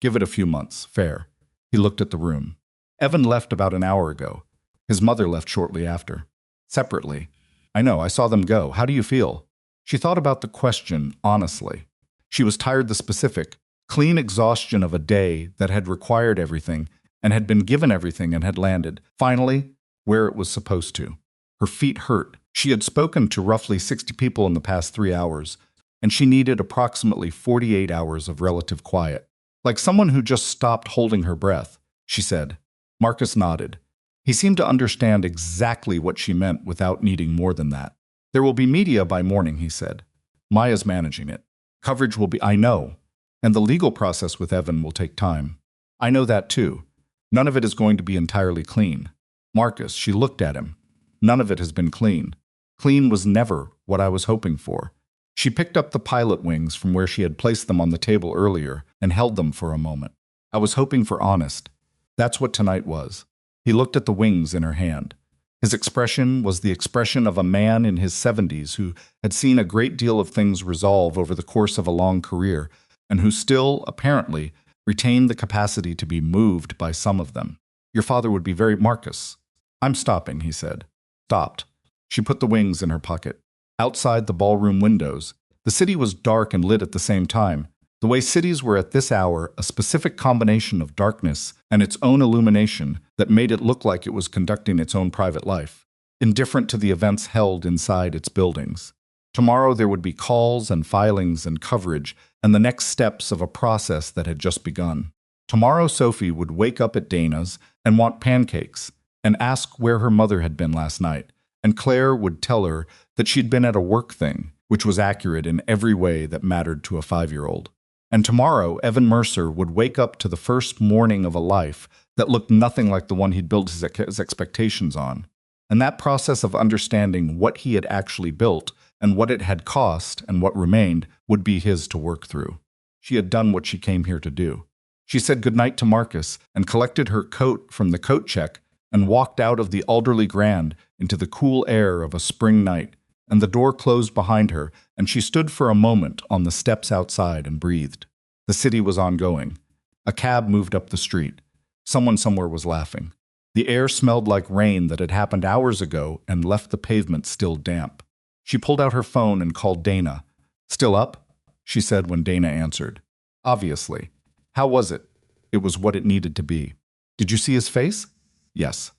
Give it a few months. Fair. He looked at the room. Evan left about an hour ago. His mother left shortly after. Separately. I know. I saw them go. How do you feel? She thought about the question honestly. She was tired the specific, clean exhaustion of a day that had required everything and had been given everything and had landed, finally, where it was supposed to. Her feet hurt. She had spoken to roughly 60 people in the past 3 hours, and she needed approximately 48 hours of relative quiet. Like someone who just stopped holding her breath, she said. Marcus nodded. He seemed to understand exactly what she meant without needing more than that. There will be media by morning, he said. Maya's managing it. Coverage will be, I know. And the legal process with Evan will take time. I know that too. None of it is going to be entirely clean. Marcus, she looked at him. None of it has been clean. Clean was never what I was hoping for. She picked up the pilot wings from where she had placed them on the table earlier and held them for a moment. I was hoping for honest. That's what tonight was. He looked at the wings in her hand. His expression was the expression of a man in his 70s who had seen a great deal of things resolve over the course of a long career and who still, apparently, retained the capacity to be moved by some of them. Your father would be very Marcus. I'm stopping, he said. Stopped. She put the wings in her pocket. Outside the ballroom windows, the city was dark and lit at the same time. The way cities were at this hour, a specific combination of darkness and its own illumination that made it look like it was conducting its own private life, indifferent to the events held inside its buildings. Tomorrow there would be calls and filings and coverage and the next steps of a process that had just begun. Tomorrow Sophie would wake up at Dana's and want pancakes and ask where her mother had been last night, and Claire would tell her that she'd been at a work thing, which was accurate in every way that mattered to a 5-year-old. And tomorrow, Evan Mercer would wake up to the first morning of a life that looked nothing like the one he'd built his expectations on. And that process of understanding what he had actually built and what it had cost and what remained would be his to work through. She had done what she came here to do. She said goodnight to Marcus and collected her coat from the coat check and walked out of the Alderley Grand into the cool air of a spring night, and the door closed behind her, and she stood for a moment on the steps outside and breathed. The city was ongoing. A cab moved up the street. Someone somewhere was laughing. The air smelled like rain that had happened hours ago and left the pavement still damp. She pulled out her phone and called Dana. Still up? She said when Dana answered. Obviously. How was it? It was what it needed to be. Did you see his face? Yes.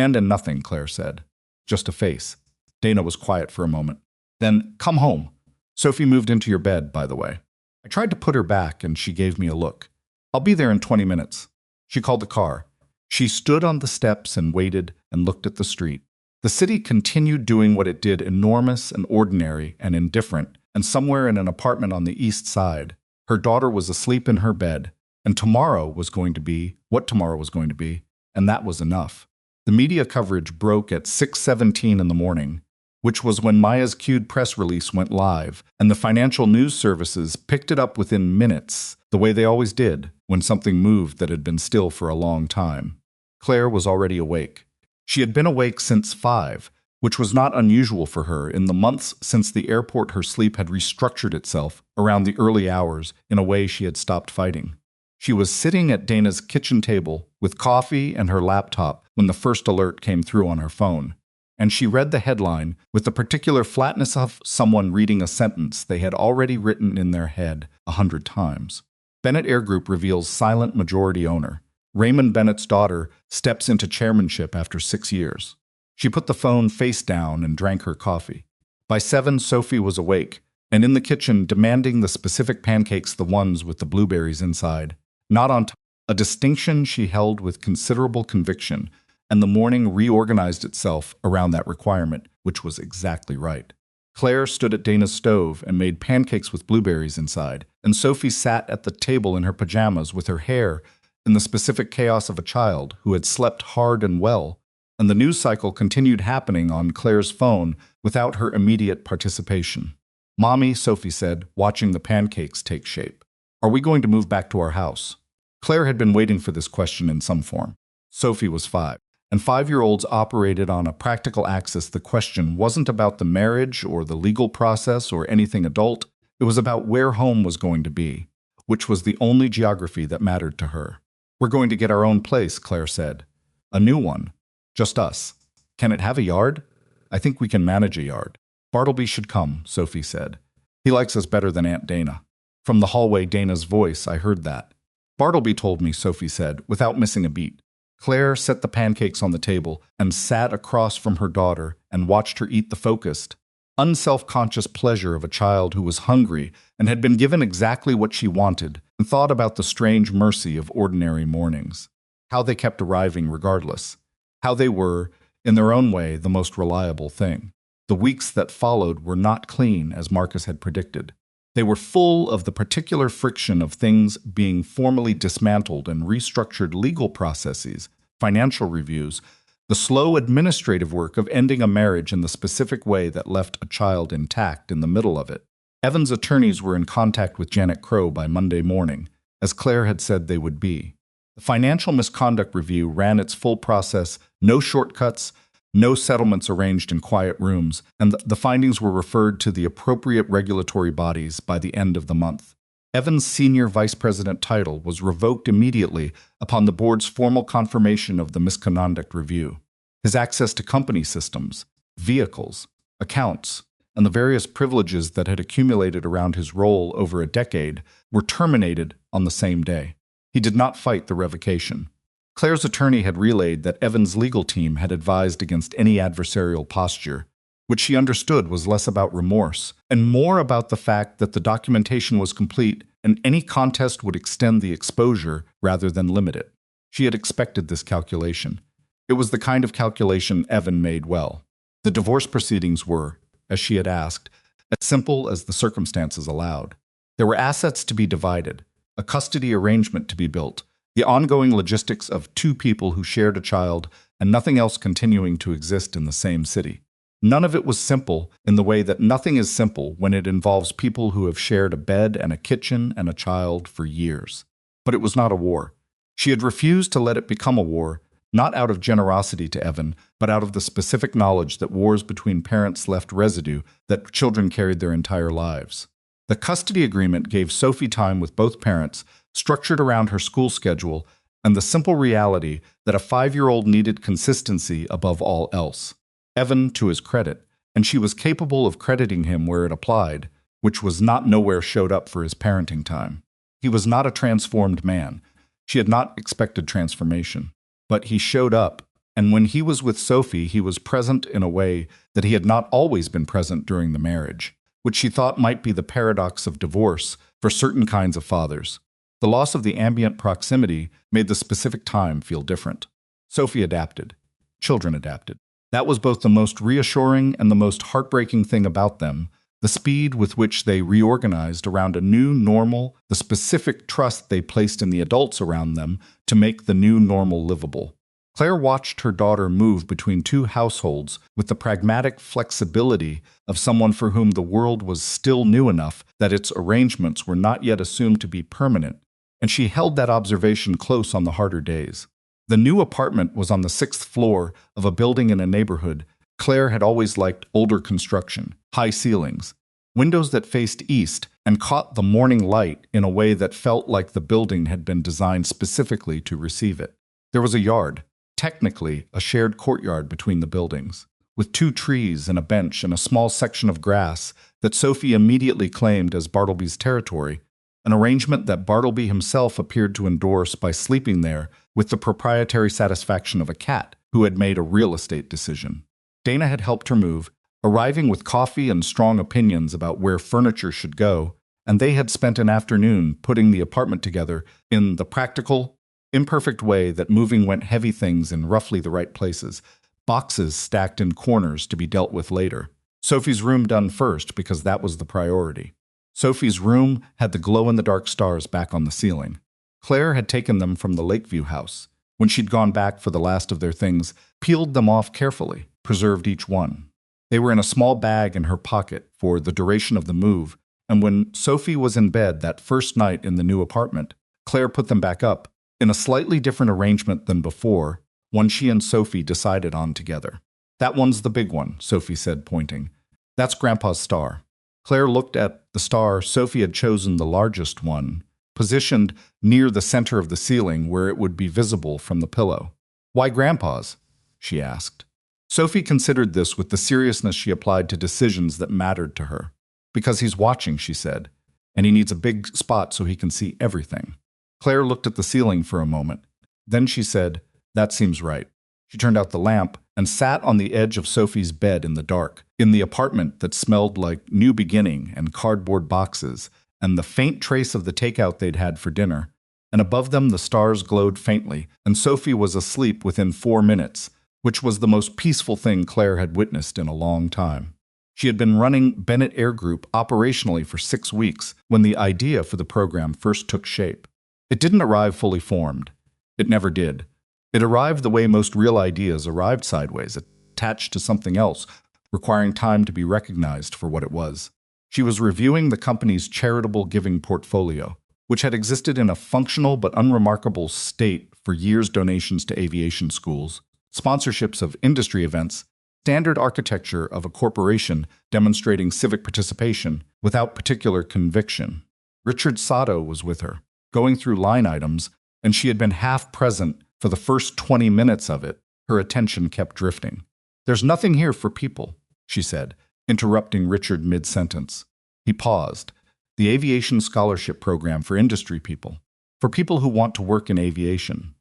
And in nothing, Claire said. Just a face. Dana was quiet for a moment. Then, come home. Sophie moved into your bed, by the way. I tried to put her back, and she gave me a look. I'll be there in 20 minutes. She called the car. She stood on the steps and waited and looked at the street. The city continued doing what it did, enormous and ordinary and indifferent, and somewhere in an apartment on the east side, her daughter was asleep in her bed, and tomorrow was going to be what tomorrow was going to be, and that was enough. The media coverage broke at 6:17 in the morning, which was when Maya's cued press release went live, and the financial news services picked it up within minutes, the way they always did when something moved that had been still for a long time. Claire was already awake. She had been awake since 5, which was not unusual for her in the months since the airport. Her sleep had restructured itself around the early hours in a way she had stopped fighting. She was sitting at Dana's kitchen table with coffee and her laptop when the first alert came through on her phone, and she read the headline with the particular flatness of someone reading a sentence they had already written in their head 100 times. Bennett Air Group reveals silent majority owner. Raymond Bennett's daughter steps into chairmanship after 6 years. She put the phone face down and drank her coffee. By 7, Sophie was awake and in the kitchen demanding the specific pancakes, the ones with the blueberries inside, not on top, a distinction she held with considerable conviction, and the morning reorganized itself around that requirement, which was exactly right. Claire stood at Dana's stove and made pancakes with blueberries inside, and Sophie sat at the table in her pajamas with her hair in the specific chaos of a child who had slept hard and well, and the news cycle continued happening on Claire's phone without her immediate participation. "Mommy," Sophie said, watching the pancakes take shape, "are we going to move back to our house?" Claire had been waiting for this question in some form. Sophie was 5, and 5-year-olds operated on a practical axis. The question wasn't about the marriage or the legal process or anything adult. It was about where home was going to be, which was the only geography that mattered to her. "We're going to get our own place," Claire said. "A new one. Just us. Can it have a yard?" "I think we can manage a yard." "Bartleby should come," Sophie said. "He likes us better than Aunt Dana." From the hallway, Dana's voice, I heard that. "Bartleby told me," Sophie said, without missing a beat. Claire set the pancakes on the table and sat across from her daughter and watched her eat the focused, unself-conscious pleasure of a child who was hungry and had been given exactly what she wanted, and thought about the strange mercy of ordinary mornings, how they kept arriving regardless, how they were, in their own way, the most reliable thing. The weeks that followed were not clean, as Marcus had predicted. They were full of the particular friction of things being formally dismantled and restructured, legal processes, financial reviews, the slow administrative work of ending a marriage in the specific way that left a child intact in the middle of it. Evan's attorneys were in contact with Janet Crow by Monday morning, as Claire had said they would be. The financial misconduct review ran its full process, no shortcuts, no settlements arranged in quiet rooms, and the findings were referred to the appropriate regulatory bodies by the end of the month. Evan's senior vice president title was revoked immediately upon the board's formal confirmation of the misconduct review. His access to company systems, vehicles, accounts, and the various privileges that had accumulated around his role over a decade were terminated on the same day. He did not fight the revocation. Claire's attorney had relayed that Evan's legal team had advised against any adversarial posture, which she understood was less about remorse and more about the fact that the documentation was complete and any contest would extend the exposure rather than limit it. She had expected this calculation. It was the kind of calculation Evan made well. The divorce proceedings were, as she had asked, as simple as the circumstances allowed. There were assets to be divided, a custody arrangement to be built, the ongoing logistics of 2 people who shared a child, and nothing else continuing to exist in the same city. None of it was simple in the way that nothing is simple when it involves people who have shared a bed and a kitchen and a child for years. But it was not a war. She had refused to let it become a war, not out of generosity to Evan, but out of the specific knowledge that wars between parents left residue that children carried their entire lives. The custody agreement gave Sophie time with both parents, structured around her school schedule, and the simple reality that a 5-year-old needed consistency above all else. Evan, to his credit, and she was capable of crediting him where it applied, which was not nowhere showed up for his parenting time. He was not a transformed man. She had not expected transformation. But he showed up, And when he was with Sophie, he was present in a way that he had not always been present during the marriage, which she thought might be the paradox of divorce for certain kinds of fathers. The loss of the ambient proximity made the specific time feel different. Sophie adapted. Children adapted. That was both the most reassuring and the most heartbreaking thing about them, the speed with which they reorganized around a new normal, the specific trust they placed in the adults around them to make the new normal livable. Claire watched her daughter move between two households with the pragmatic flexibility of someone for whom the world was still new enough that its arrangements were not yet assumed to be permanent, and she held that observation close on the harder days. The new apartment was on the 6th floor of a building in a neighborhood. Claire had always liked older construction, high ceilings, windows that faced east and caught the morning light in a way that felt like the building had been designed specifically to receive it. There was a yard, technically a shared courtyard between the buildings, with 2 trees and a bench and a small section of grass that Sophie immediately claimed as Bartleby's territory, an arrangement that Bartleby himself appeared to endorse by sleeping there with the proprietary satisfaction of a cat who had made a real estate decision. Dana had helped her move, arriving with coffee and strong opinions about where furniture should go, and they had spent an afternoon putting the apartment together in the practical, imperfect way that moving went heavy things in roughly the right places, boxes stacked in corners to be dealt with later. Sophie's room done first because that was the priority. Sophie's room had the glow-in-the-dark stars back on the ceiling. Claire had taken them from the Lakeview house. When she'd gone back for the last of their things, peeled them off carefully, preserved each one. They were in a small bag in her pocket for the duration of the move, and when Sophie was in bed that first night in the new apartment, Claire put them back up, in a slightly different arrangement than before, one she and Sophie decided on together. "That one's the big one," Sophie said, pointing. "That's Grandpa's star." Claire looked at the star. Sophie had chosen the largest one, positioned near the center of the ceiling where it would be visible from the pillow. "Why Grandpa's?" she asked. Sophie considered this with the seriousness she applied to decisions that mattered to her. "Because he's watching," she said, "and he needs a big spot so he can see everything." Claire looked at the ceiling for a moment. Then she said, "That seems right." She turned out the lamp and sat on the edge of Sophie's bed in the dark, in the apartment that smelled like New Beginning and cardboard boxes, and the faint trace of the takeout they'd had for dinner. And above them the stars glowed faintly, and Sophie was asleep within 4 minutes, which was the most peaceful thing Claire had witnessed in a long time. She had been running Bennett Air Group operationally for 6 weeks when the idea for the program first took shape. It didn't arrive fully formed. It never did. It arrived the way most real ideas arrived, sideways, attached to something else, requiring time to be recognized for what it was. She was reviewing the company's charitable giving portfolio, which had existed in a functional but unremarkable state for years: donations to aviation schools, sponsorships of industry events, standard architecture of a corporation demonstrating civic participation without particular conviction. Richard Sato was with her, going through line items, and she had been half present for the first 20 minutes of it. Her attention kept drifting. "There's nothing here for people," she said, interrupting Richard mid-sentence. He paused. "The Aviation Scholarship Program for industry people. For people who want to work in aviation."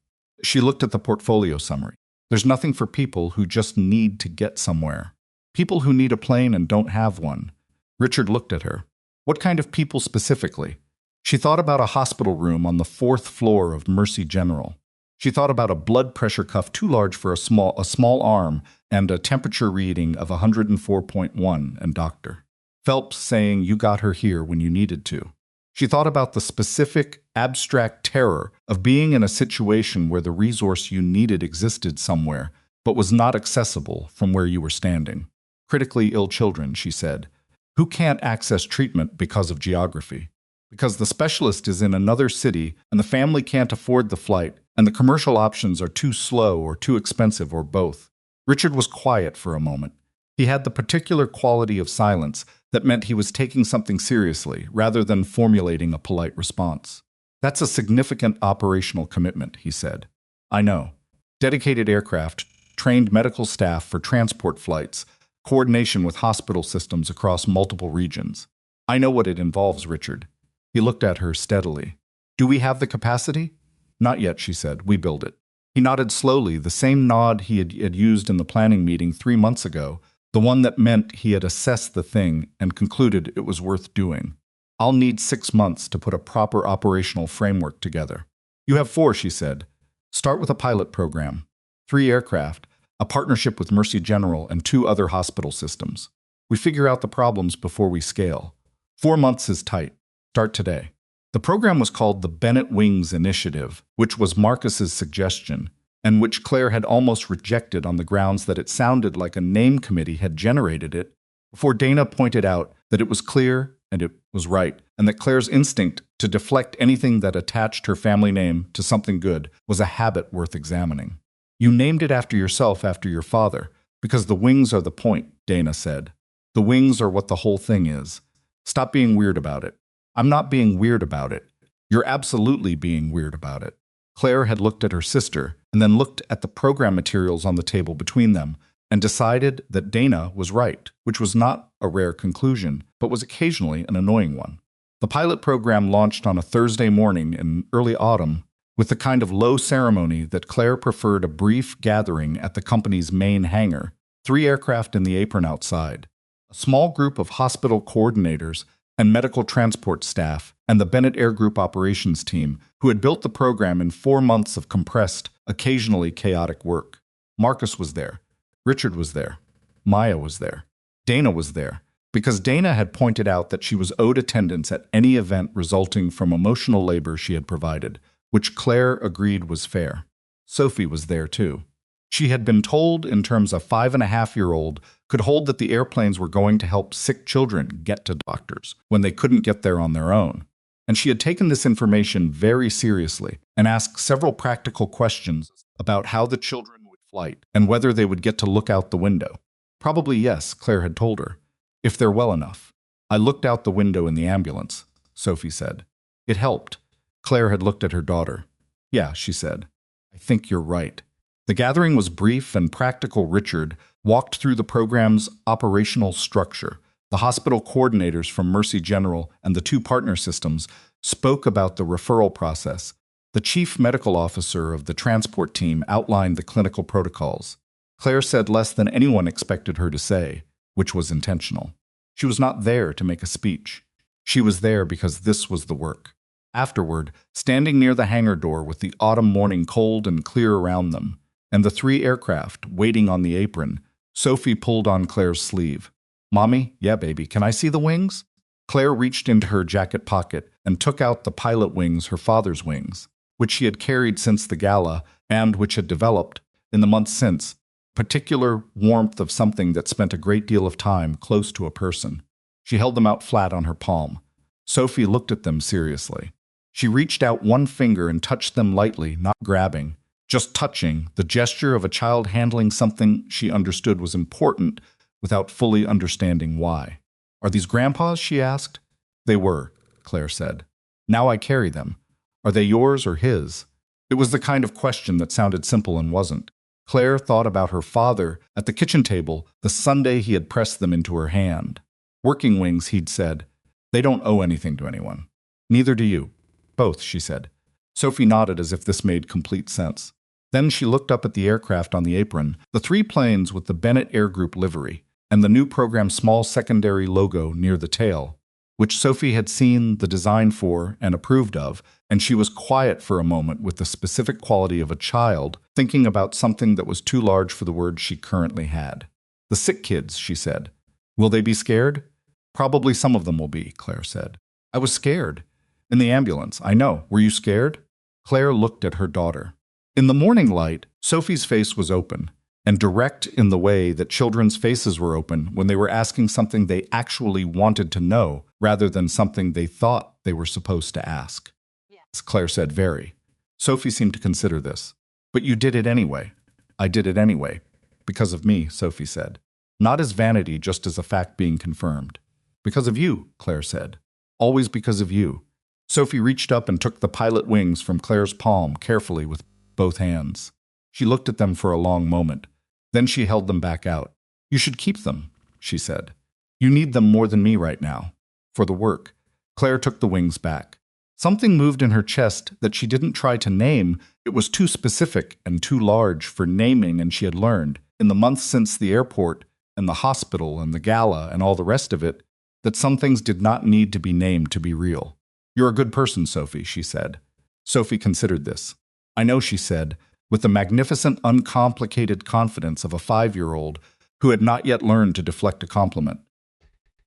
She looked at the portfolio summary. "There's nothing for people who just need to get somewhere. People who need a plane and don't have one." Richard looked at her. "What kind of people specifically?" She thought about a hospital room on the 4th floor of Mercy General. She thought about a blood pressure cuff too large for a small arm and a temperature reading of 104.1 and Dr. Phelps saying you got her here when you needed to. She thought about the specific, abstract terror of being in a situation where the resource you needed existed somewhere, but was not accessible from where you were standing. Critically ill children, she said, who can't access treatment because of geography. Because the specialist is in another city and the family can't afford the flight, and the commercial options are too slow or too expensive or both. Richard was quiet for a moment. He had the particular quality of silence that meant he was taking something seriously rather than formulating a polite response. "That's a significant operational commitment," he said. "I know. Dedicated aircraft, trained medical staff for transport flights, coordination with hospital systems across multiple regions. I know what it involves, Richard." He looked at her steadily. "Do we have the capacity?" "Not yet," she said. "We build it." He nodded slowly, the same nod he had used in the planning meeting 3 months ago, the one that meant he had assessed the thing and concluded it was worth doing. I'll need 6 months to put a proper operational framework together. You have 4, she said. Start with a pilot program. 3 aircraft, a partnership with Mercy General and 2 other hospital systems. We figure out the problems before we scale. 4 months is tight. Start today. The program was called the Bennett Wings Initiative, which was Marcus's suggestion, and which Claire had almost rejected on the grounds that it sounded like a name committee had generated it, before Dana pointed out that it was clear and it was right, and that Claire's instinct to deflect anything that attached her family name to something good was a habit worth examining. You named it after yourself, after your father, because the wings are the point, Dana said. The wings are what the whole thing is. Stop being weird about it. I'm not being weird about it. You're absolutely being weird about it. Claire had looked at her sister and then looked at the program materials on the table between them and decided that Dana was right, which was not a rare conclusion, but was occasionally an annoying one. The pilot program launched on a Thursday morning in early autumn with the kind of low ceremony that Claire preferred, a brief gathering at the company's main hangar, 3 aircraft in the apron outside, a small group of hospital coordinators and medical transport staff, and the Bennett Air Group operations team, who had built the program in 4 months of compressed, occasionally chaotic work. Marcus was there. Richard was there. Maya was there. Dana was there, because Dana had pointed out that she was owed attendance at any event resulting from emotional labor she had provided, which Claire agreed was fair. Sophie was there too. She had been told in terms a 5.5-year-old could hold that the airplanes were going to help sick children get to doctors when they couldn't get there on their own. And she had taken this information very seriously and asked several practical questions about how the children would flight and whether they would get to look out the window. Probably yes, Claire had told her, if they're well enough. I looked out the window in the ambulance, Sophie said. It helped. Claire had looked at her daughter. Yeah, she said. I think you're right. The gathering was brief and practical. Richard walked through the program's operational structure. The hospital coordinators from Mercy General and the 2 partner systems spoke about the referral process. The chief medical officer of the transport team outlined the clinical protocols. Claire said less than anyone expected her to say, which was intentional. She was not there to make a speech. She was there because this was the work. Afterward, standing near the hangar door with the autumn morning cold and clear around them, and the 3 aircraft waiting on the apron, Sophie pulled on Claire's sleeve. Mommy, yeah, baby, can I see the wings? Claire reached into her jacket pocket and took out the pilot wings, her father's wings, which she had carried since the gala and which had developed, in the months since, particular warmth of something that spent a great deal of time close to a person. She held them out flat on her palm. Sophie looked at them seriously. She reached out one finger and touched them lightly, not grabbing, just touching, the gesture of a child handling something she understood was important without fully understanding why. Are these Grandpa's? She asked. They were, Claire said. Now I carry them. Are they yours or his? It was the kind of question that sounded simple and wasn't. Claire thought about her father at the kitchen table the Sunday he had pressed them into her hand. Working wings, he'd said. They don't owe anything to anyone. Neither do you. Both, she said. Sophie nodded as if this made complete sense. Then she looked up at the aircraft on the apron, the 3 planes with the Bennett Air Group livery, and the new program's small secondary logo near the tail, which Sophie had seen the design for and approved of, and she was quiet for a moment with the specific quality of a child thinking about something that was too large for the words she currently had. The sick kids, she said. Will they be scared? Probably some of them will be, Claire said. I was scared. In the ambulance, I know. Were you scared? Claire looked at her daughter. In the morning light, Sophie's face was open, and direct in the way that children's faces were open when they were asking something they actually wanted to know rather than something they thought they were supposed to ask. Yes, Claire said, very. Sophie seemed to consider this. But you did it anyway. I did it anyway. Because of me, Sophie said. Not as vanity, just as a fact being confirmed. Because of you, Claire said. Always because of you. Sophie reached up and took the pilot wings from Claire's palm carefully with both hands. She looked at them for a long moment. Then she held them back out. You should keep them, she said. You need them more than me right now. For the work. Claire took the wings back. Something moved in her chest that she didn't try to name. It was too specific and too large for naming, and she had learned, in the months since the airport and the hospital and the gala and all the rest of it, that some things did not need to be named to be real. "You're a good person, Sophie," she said. Sophie considered this. "I know," she said, with the magnificent, uncomplicated confidence of a 5-year-old who had not yet learned to deflect a compliment.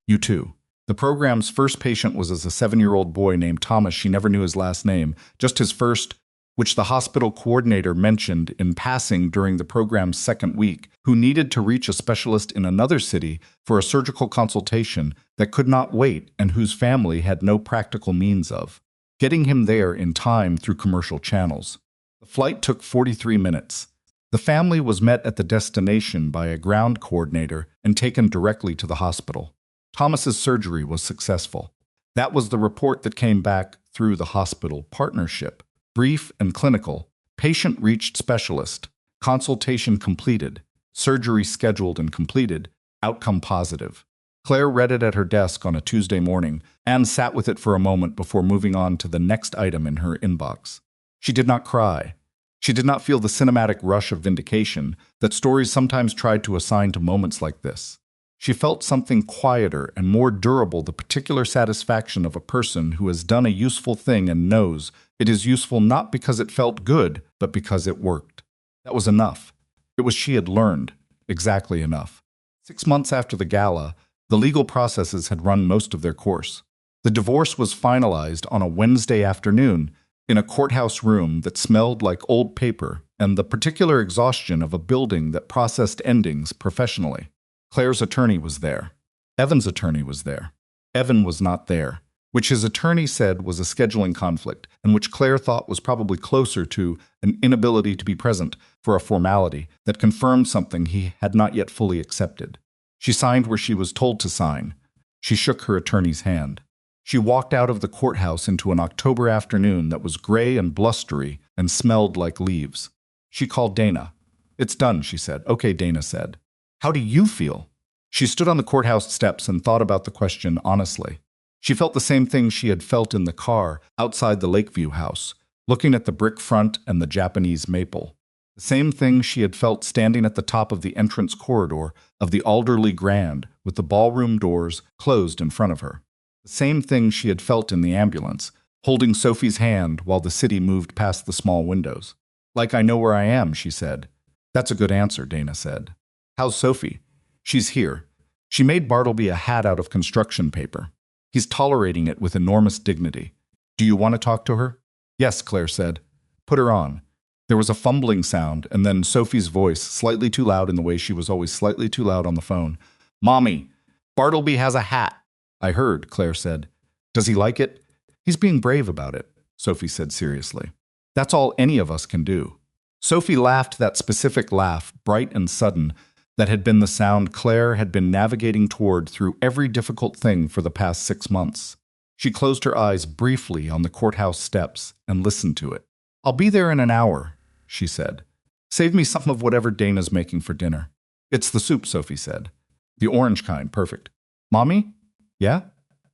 "You too." The program's first patient was as a 7-year-old boy named Thomas. She never knew his last name, just his first, which the hospital coordinator mentioned in passing during the program's second week, who needed to reach a specialist in another city for a surgical consultation that could not wait and whose family had no practical means of getting him there in time through commercial channels. The flight took 43 minutes. The family was met at the destination by a ground coordinator and taken directly to the hospital. Thomas's surgery was successful. That was the report that came back through the hospital partnership. Brief and clinical. Patient reached specialist. Consultation completed. Surgery scheduled and completed. Outcome positive. Claire read it at her desk on a Tuesday morning and sat with it for a moment before moving on to the next item in her inbox. She did not cry. She did not feel the cinematic rush of vindication that stories sometimes tried to assign to moments like this. She felt something quieter and more durable, the particular satisfaction of a person who has done a useful thing and knows it is useful not because it felt good, but because it worked. That was enough. It was she had learned, exactly enough. 6 months after the gala, the legal processes had run most of their course. The divorce was finalized on a Wednesday afternoon in a courthouse room that smelled like old paper and the particular exhaustion of a building that processed endings professionally. Claire's attorney was there. Evan's attorney was there. Evan was not there, which his attorney said was a scheduling conflict, and which Claire thought was probably closer to an inability to be present for a formality that confirmed something he had not yet fully accepted. She signed where she was told to sign. She shook her attorney's hand. She walked out of the courthouse into an October afternoon that was gray and blustery and smelled like leaves. She called Dana. "It's done," she said. "Okay," Dana said. "How do you feel?" She stood on the courthouse steps and thought about the question honestly. She felt the same thing she had felt in the car outside the Lakeview house, looking at the brick front and the Japanese maple. The same thing she had felt standing at the top of the entrance corridor of the Alderley Grand with the ballroom doors closed in front of her. The same thing she had felt in the ambulance, holding Sophie's hand while the city moved past the small windows. "Like I know where I am," she said. "That's a good answer," Dana said. "How's Sophie?" "She's here." She made Bartleby a hat out of construction paper. "He's tolerating it with enormous dignity. Do you want to talk to her?" "Yes," Claire said. "Put her on." There was a fumbling sound, and then Sophie's voice, slightly too loud in the way she was always slightly too loud on the phone. "Mommy, Bartleby has a hat." "I heard," Claire said. "Does he like it?" "He's being brave about it," Sophie said seriously. "That's all any of us can do." Sophie laughed that specific laugh, bright and sudden, that had been the sound Claire had been navigating toward through every difficult thing for the past 6 months. She closed her eyes briefly on the courthouse steps and listened to it. "I'll be there in an hour," she said. "Save me some of whatever Dana's making for dinner." "It's the soup," Sophie said. "The orange kind, perfect." "Mommy? Yeah?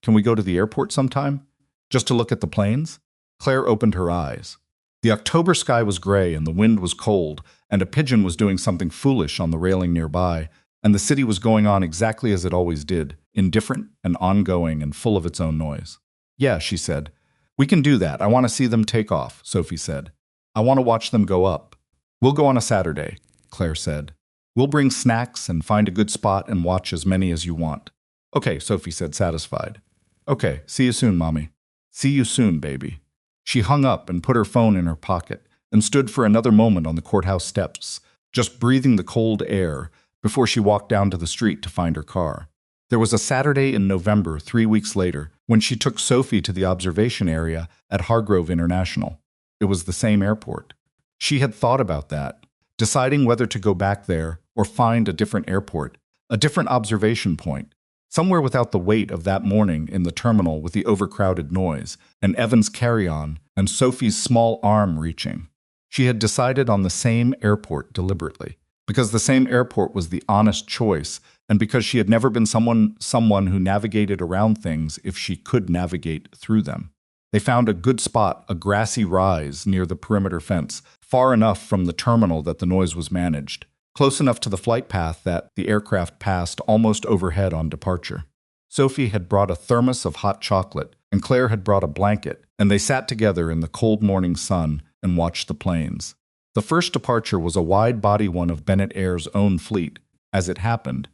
Can we go to the airport sometime? Just to look at the planes?" Claire opened her eyes. The October sky was gray and the wind was cold, and a pigeon was doing something foolish on the railing nearby, and the city was going on exactly as it always did, indifferent and ongoing and full of its own noise. "Yeah," she said. "We can do that. I want to see them take off," Sophie said. "I want to watch them go up." "We'll go on a Saturday," Claire said. "We'll bring snacks and find a good spot and watch as many as you want." "Okay," Sophie said, satisfied. "Okay, see you soon, Mommy." "See you soon, baby." She hung up and put her phone in her pocket and stood for another moment on the courthouse steps, just breathing the cold air, before she walked down to the street to find her car. There was a Saturday in November 3 weeks later when she took Sophie to the observation area at Hargrove International. It was the same airport. She had thought about that, deciding whether to go back there or find a different airport, a different observation point, somewhere without the weight of that morning in the terminal with the overcrowded noise, and Evan's carry-on, and Sophie's small arm reaching. She had decided on the same airport deliberately, because the same airport was the honest choice, and because she had never been someone who navigated around things if she could navigate through them. They found a good spot, a grassy rise near the perimeter fence, far enough from the terminal that the noise was managed, close enough to the flight path that the aircraft passed almost overhead on departure. Sophie had brought a thermos of hot chocolate, and Claire had brought a blanket, and they sat together in the cold morning sun and watched the planes. The first departure was a wide-body one of Bennett Air's own fleet, as it happened,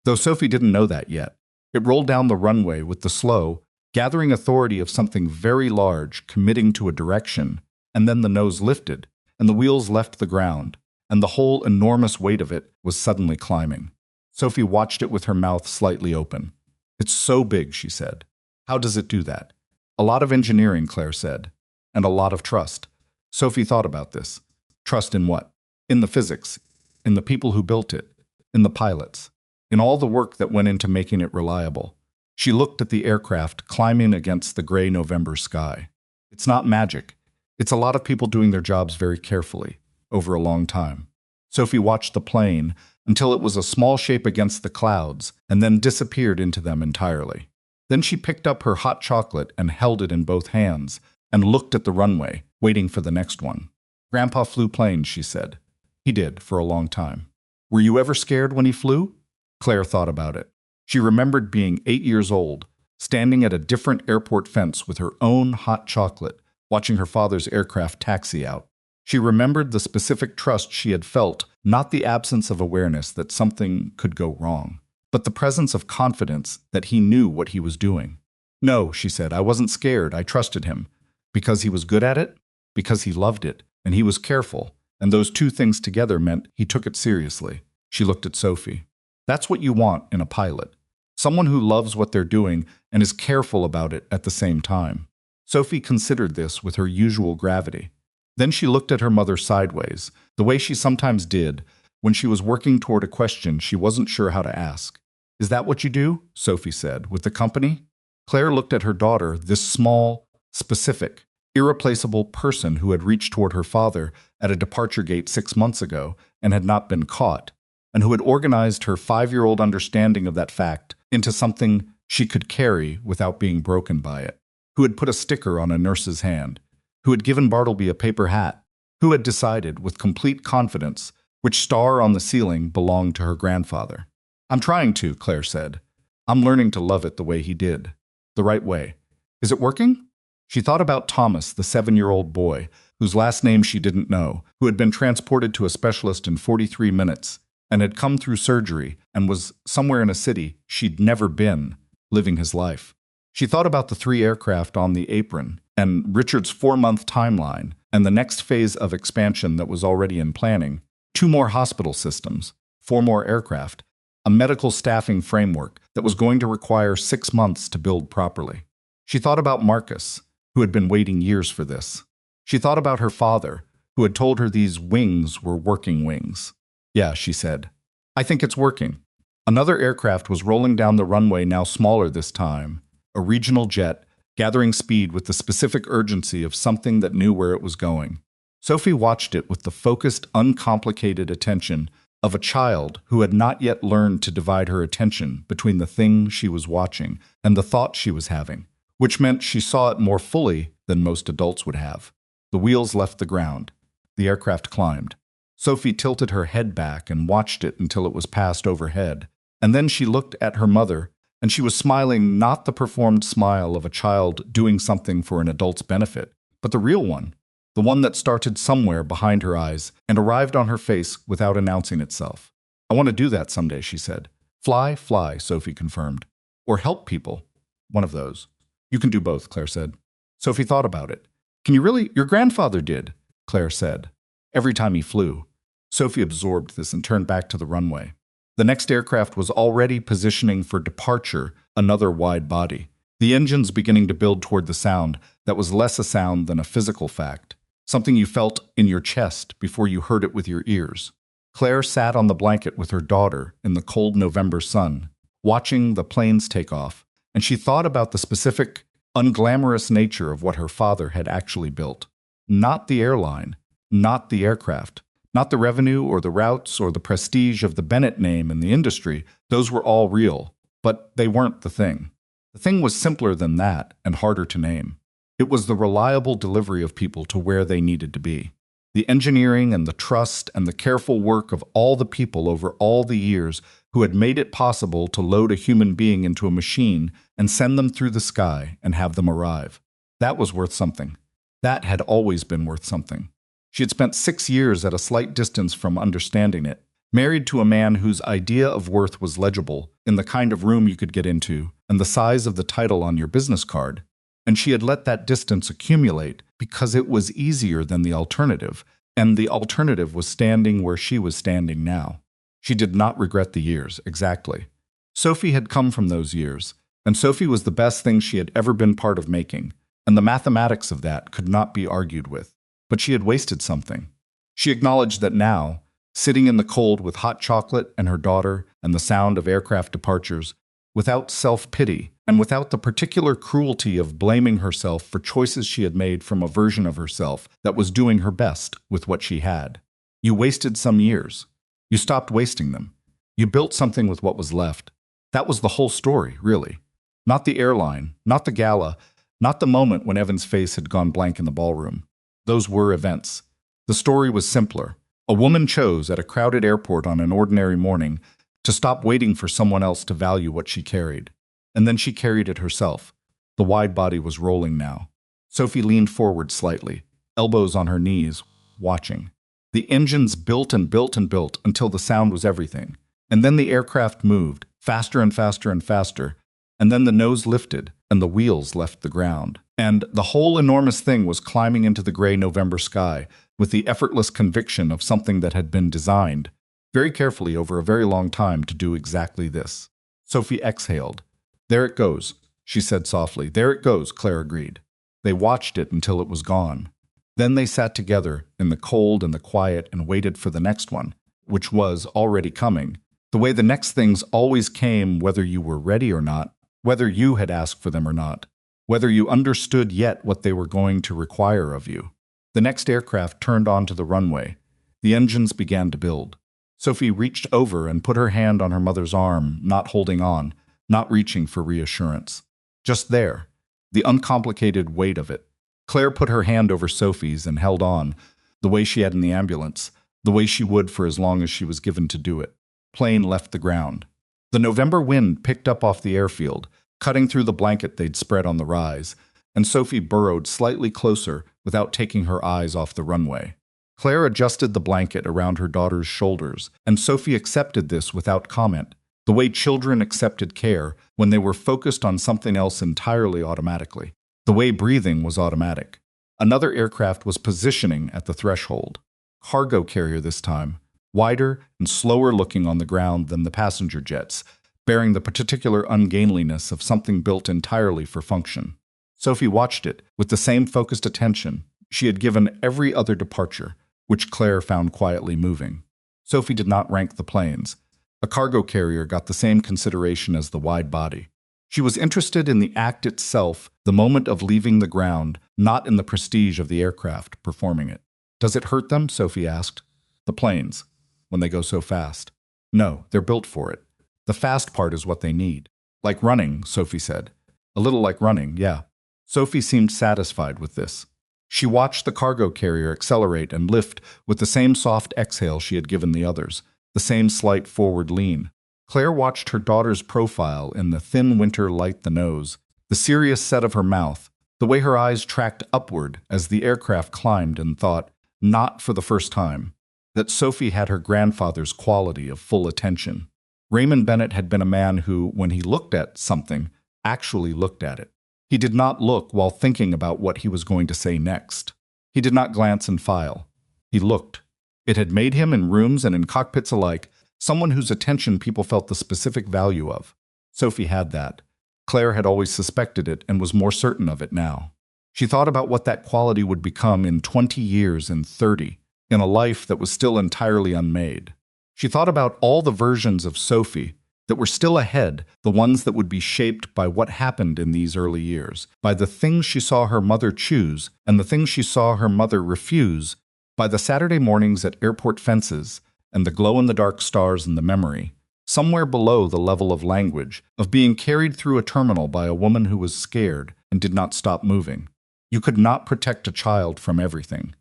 though Sophie didn't know that yet. It rolled down the runway with the slow, gathering authority of something very large committing to a direction, and then the nose lifted, and the wheels left the ground, and the whole enormous weight of it was suddenly climbing. Sophie watched it with her mouth slightly open. "It's so big," she said. "How does it do that?" "A lot of engineering," Claire said, "and a lot of trust." Sophie thought about this. Trust in what? In the physics, in the people who built it, in the pilots, in all the work that went into making it reliable. She looked at the aircraft climbing against the gray November sky. It's not magic. It's a lot of people doing their jobs very carefully, over a long time. Sophie watched the plane until it was a small shape against the clouds and then disappeared into them entirely. Then she picked up her hot chocolate and held it in both hands and looked at the runway, waiting for the next one. "Grandpa flew planes," she said. "He did, for a long time." "Were you ever scared when he flew?" Claire thought about it. She remembered being 8 years old, standing at a different airport fence with her own hot chocolate, watching her father's aircraft taxi out. She remembered the specific trust she had felt, not the absence of awareness that something could go wrong, but the presence of confidence that he knew what he was doing. "No," she said, "I wasn't scared. I trusted him. Because he was good at it, because he loved it, and he was careful, and those two things together meant he took it seriously." She looked at Sophie. "That's what you want in a pilot. Someone who loves what they're doing and is careful about it at the same time." Sophie considered this with her usual gravity. Then she looked at her mother sideways, the way she sometimes did when she was working toward a question she wasn't sure how to ask. "Is that what you do?" Sophie said, "with the company?" Claire looked at her daughter, this small, specific, irreplaceable person who had reached toward her father at a departure gate 6 months ago and had not been caught, and who had organized her 5-year-old understanding of that fact into something she could carry without being broken by it, who had put a sticker on a nurse's hand, who had given Bartleby a paper hat, who had decided with complete confidence which star on the ceiling belonged to her grandfather. "I'm trying to," Claire said. "I'm learning to love it the way he did. The right way. Is it working?" She thought about Thomas, the 7-year-old boy, whose last name she didn't know, who had been transported to a specialist in 43 minutes, and had come through surgery and was somewhere in a city she'd never been, living his life. She thought about the 3 aircraft on the apron, and Richard's 4-month timeline, and the next phase of expansion that was already in planning, 2 more hospital systems, 4 more aircraft, a medical staffing framework that was going to require 6 months to build properly. She thought about Marcus, who had been waiting years for this. She thought about her father, who had told her these wings were working wings. "Yeah," she said. "I think it's working." Another aircraft was rolling down the runway, now smaller this time, a regional jet, gathering speed with the specific urgency of something that knew where it was going. Sophie watched it with the focused, uncomplicated attention of a child who had not yet learned to divide her attention between the thing she was watching and the thought she was having, which meant she saw it more fully than most adults would have. The wheels left the ground. The aircraft climbed. Sophie tilted her head back and watched it until it was passed overhead, and then she looked at her mother, and she was smiling, not the performed smile of a child doing something for an adult's benefit, but the real one, the one that started somewhere behind her eyes and arrived on her face without announcing itself. "I want to do that someday," she said. "Fly, fly," Sophie confirmed. "Or help people." "One of those." "You can do both," Claire said. Sophie thought about it. "Can you really?" "Your grandfather did," Claire said. "Every time he flew." Sophie absorbed this and turned back to the runway. The next aircraft was already positioning for departure, another wide body. The engines beginning to build toward the sound that was less a sound than a physical fact, something you felt in your chest before you heard it with your ears. Claire sat on the blanket with her daughter in the cold November sun, watching the planes take off, and she thought about the specific, unglamorous nature of what her father had actually built. Not the airline, not the aircraft, not the revenue or the routes or the prestige of the Bennett name in the industry. Those were all real, but they weren't the thing. The thing was simpler than that and harder to name. It was the reliable delivery of people to where they needed to be. The engineering and the trust and the careful work of all the people over all the years who had made it possible to load a human being into a machine and send them through the sky and have them arrive. That was worth something. That had always been worth something. She had spent 6 years at a slight distance from understanding it, married to a man whose idea of worth was legible in the kind of room you could get into and the size of the title on your business card. And she had let that distance accumulate because it was easier than the alternative, and the alternative was standing where she was standing now. She did not regret the years, exactly. Sophie had come from those years, and Sophie was the best thing she had ever been part of making, and the mathematics of that could not be argued with. But she had wasted something. She acknowledged that now, sitting in the cold with hot chocolate and her daughter and the sound of aircraft departures, without self-pity and without the particular cruelty of blaming herself for choices she had made from a version of herself that was doing her best with what she had. You wasted some years. You stopped wasting them. You built something with what was left. That was the whole story, really. Not the airline, not the gala, not the moment when Evan's face had gone blank in the ballroom. Those were events. The story was simpler. A woman chose at a crowded airport on an ordinary morning to stop waiting for someone else to value what she carried. And then she carried it herself. The wide body was rolling now. Sophie leaned forward slightly, elbows on her knees, watching. The engines built and built and built until the sound was everything. And then the aircraft moved, faster and faster and faster. And then the nose lifted, and the wheels left the ground. And the whole enormous thing was climbing into the gray November sky with the effortless conviction of something that had been designed very carefully over a very long time to do exactly this. Sophie exhaled. "There it goes," she said softly. "There it goes," Claire agreed. They watched it until it was gone. Then they sat together in the cold and the quiet and waited for the next one, which was already coming. The way the next things always came, whether you were ready or not, whether you had asked for them or not, whether you understood yet what they were going to require of you. The next aircraft turned onto the runway. The engines began to build. Sophie reached over and put her hand on her mother's arm, not holding on, not reaching for reassurance. Just there, the uncomplicated weight of it. Claire put her hand over Sophie's and held on, the way she had in the ambulance, the way she would for as long as she was given to do it. Plane left the ground. The November wind picked up off the airfield, cutting through the blanket they'd spread on the rise, and Sophie burrowed slightly closer without taking her eyes off the runway. Claire adjusted the blanket around her daughter's shoulders, and Sophie accepted this without comment, the way children accepted care when they were focused on something else entirely automatically, the way breathing was automatic. Another aircraft was positioning at the threshold. Cargo carrier this time, wider and slower looking on the ground than the passenger jets, bearing the particular ungainliness of something built entirely for function. Sophie watched it with the same focused attention she had given every other departure, which Claire found quietly moving. Sophie did not rank the planes. A cargo carrier got the same consideration as the wide body. She was interested in the act itself, the moment of leaving the ground, not in the prestige of the aircraft performing it. "Does it hurt them?" Sophie asked. "The planes, when they go so fast." "No, they're built for it. The fast part is what they need." "Like running," Sophie said. "A little like running, yeah." Sophie seemed satisfied with this. She watched the cargo carrier accelerate and lift with the same soft exhale she had given the others, the same slight forward lean. Claire watched her daughter's profile in the thin winter light, the nose, the serious set of her mouth, the way her eyes tracked upward as the aircraft climbed, and thought, not for the first time, that Sophie had her grandfather's quality of full attention. Raymond Bennett had been a man who, when he looked at something, actually looked at it. He did not look while thinking about what he was going to say next. He did not glance and file. He looked. It had made him, in rooms and in cockpits alike, someone whose attention people felt the specific value of. Sophie had that. Claire had always suspected it and was more certain of it now. She thought about what that quality would become in 20 years, in 30, in a life that was still entirely unmade. She thought about all the versions of Sophie that were still ahead, the ones that would be shaped by what happened in these early years, by the things she saw her mother choose and the things she saw her mother refuse, by the Saturday mornings at airport fences and the glow-in-the-dark stars in the memory, somewhere below the level of language, of being carried through a terminal by a woman who was scared and did not stop moving. You could not protect a child from everything.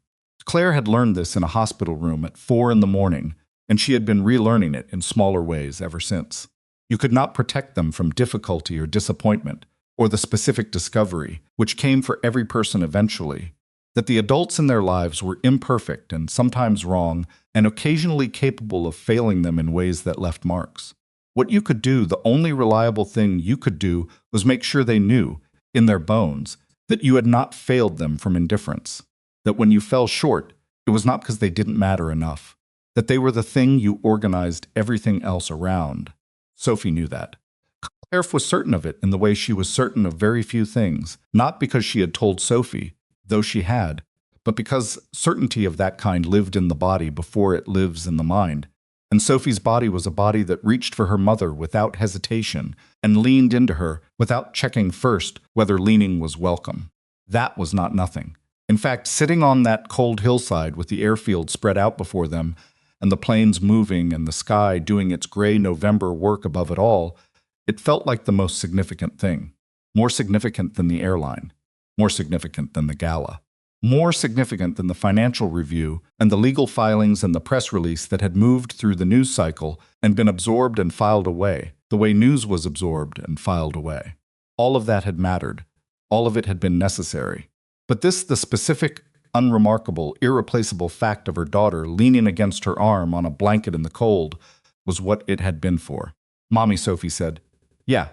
Claire had learned this in a hospital room at 4 in the morning, and she had been relearning it in smaller ways ever since. You could not protect them from difficulty or disappointment, or the specific discovery, which came for every person eventually, that the adults in their lives were imperfect and sometimes wrong, and occasionally capable of failing them in ways that left marks. What you could do, the only reliable thing you could do, was make sure they knew, in their bones, that you had not failed them from indifference. That when you fell short, it was not because they didn't matter enough. That they were the thing you organized everything else around. Sophie knew that. Claire was certain of it in the way she was certain of very few things, not because she had told Sophie, though she had, but because certainty of that kind lived in the body before it lives in the mind. And Sophie's body was a body that reached for her mother without hesitation and leaned into her without checking first whether leaning was welcome. That was not nothing. In fact, sitting on that cold hillside with the airfield spread out before them and the planes moving and the sky doing its gray November work above it all, it felt like the most significant thing. More significant than the airline. More significant than the gala. More significant than the financial review and the legal filings and the press release that had moved through the news cycle and been absorbed and filed away, the way news was absorbed and filed away. All of that had mattered. All of it had been necessary. But this, the specific, unremarkable, irreplaceable fact of her daughter leaning against her arm on a blanket in the cold, was what it had been for. Mommy, Sophie said, "Yeah,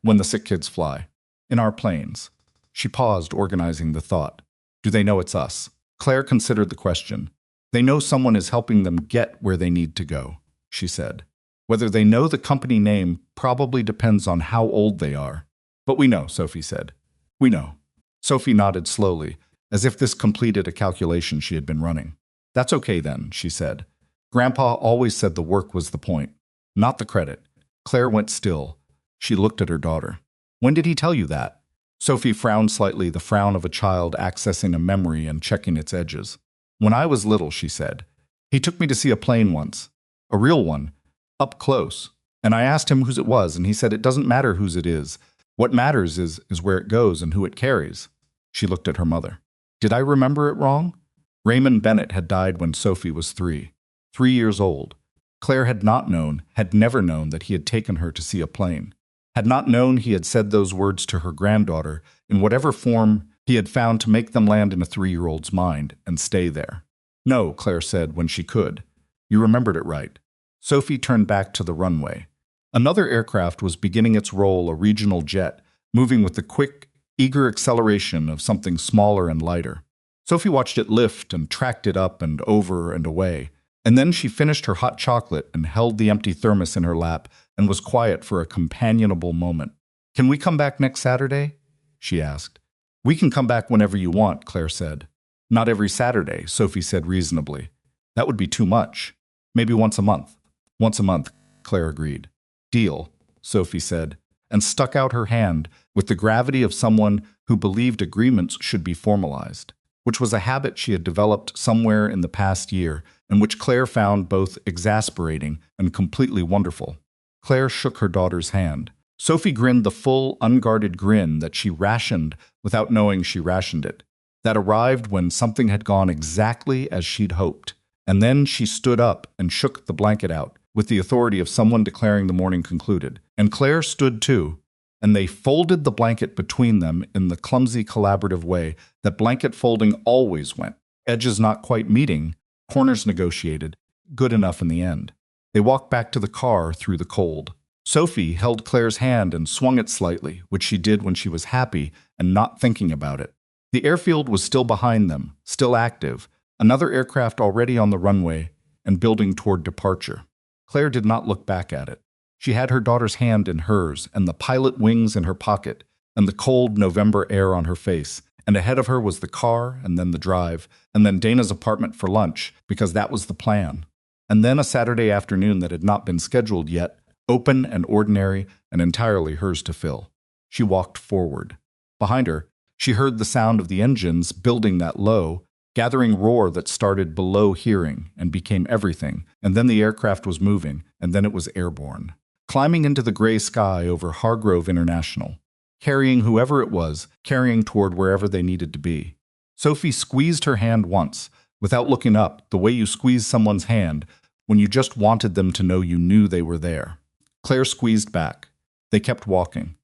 when the sick kids fly. In our planes." She paused, organizing the thought. Do they know it's us? Claire considered the question. They know someone is helping them get where they need to go, she said. Whether they know the company name probably depends on how old they are. But we know, Sophie said. We know. Sophie nodded slowly, as if this completed a calculation she had been running. That's okay then, she said. Grandpa always said the work was the point, not the credit. Claire went still. She looked at her daughter. When did he tell you that? Sophie frowned slightly, the frown of a child accessing a memory and checking its edges. When I was little, she said. He took me to see a plane once. A real one. Up close. And I asked him whose it was, and he said it doesn't matter whose it is. What matters is where it goes and who it carries. She looked at her mother. Did I remember it wrong? Raymond Bennett had died when Sophie was 3. 3 years old. Claire had not known, had never known that he had taken her to see a plane. Had not known he had said those words to her granddaughter in whatever form he had found to make them land in a 3-year-old's mind and stay there. No, Claire said when she could. You remembered it right. Sophie turned back to the runway. Another aircraft was beginning its roll, a regional jet, moving with the quick, eager acceleration of something smaller and lighter. Sophie watched it lift and tracked it up and over and away. And then she finished her hot chocolate and held the empty thermos in her lap and was quiet for a companionable moment. Can we come back next Saturday? She asked. We can come back whenever you want, Claire said. Not every Saturday, Sophie said reasonably. That would be too much. Maybe once a month. Once a month, Claire agreed. Deal, Sophie said, and stuck out her hand with the gravity of someone who believed agreements should be formalized, which was a habit she had developed somewhere in the past year and which Claire found both exasperating and completely wonderful. Claire shook her daughter's hand. Sophie grinned the full, unguarded grin that she rationed without knowing she rationed it, that arrived when something had gone exactly as she'd hoped. And then she stood up and shook the blanket out, with the authority of someone declaring the morning concluded. And Claire stood too, and they folded the blanket between them in the clumsy collaborative way that blanket folding always went. Edges not quite meeting, corners negotiated, good enough in the end. They walked back to the car through the cold. Sophie held Claire's hand and swung it slightly, which she did when she was happy and not thinking about it. The airfield was still behind them, still active, another aircraft already on the runway and building toward departure. Claire did not look back at it. She had her daughter's hand in hers and the pilot wings in her pocket and the cold November air on her face, and ahead of her was the car and then the drive, and then Dana's apartment for lunch, because that was the plan. And then a Saturday afternoon that had not been scheduled yet, open and ordinary and entirely hers to fill. She walked forward. Behind her, she heard the sound of the engines building that low, gathering roar that started below hearing and became everything, and then the aircraft was moving, and then it was airborne, climbing into the gray sky over Hargrove International. carrying whoever it was, carrying toward wherever they needed to be. Sophie squeezed her hand once, without looking up, the way you squeeze someone's hand when you just wanted them to know you knew they were there. Claire squeezed back. They kept walking.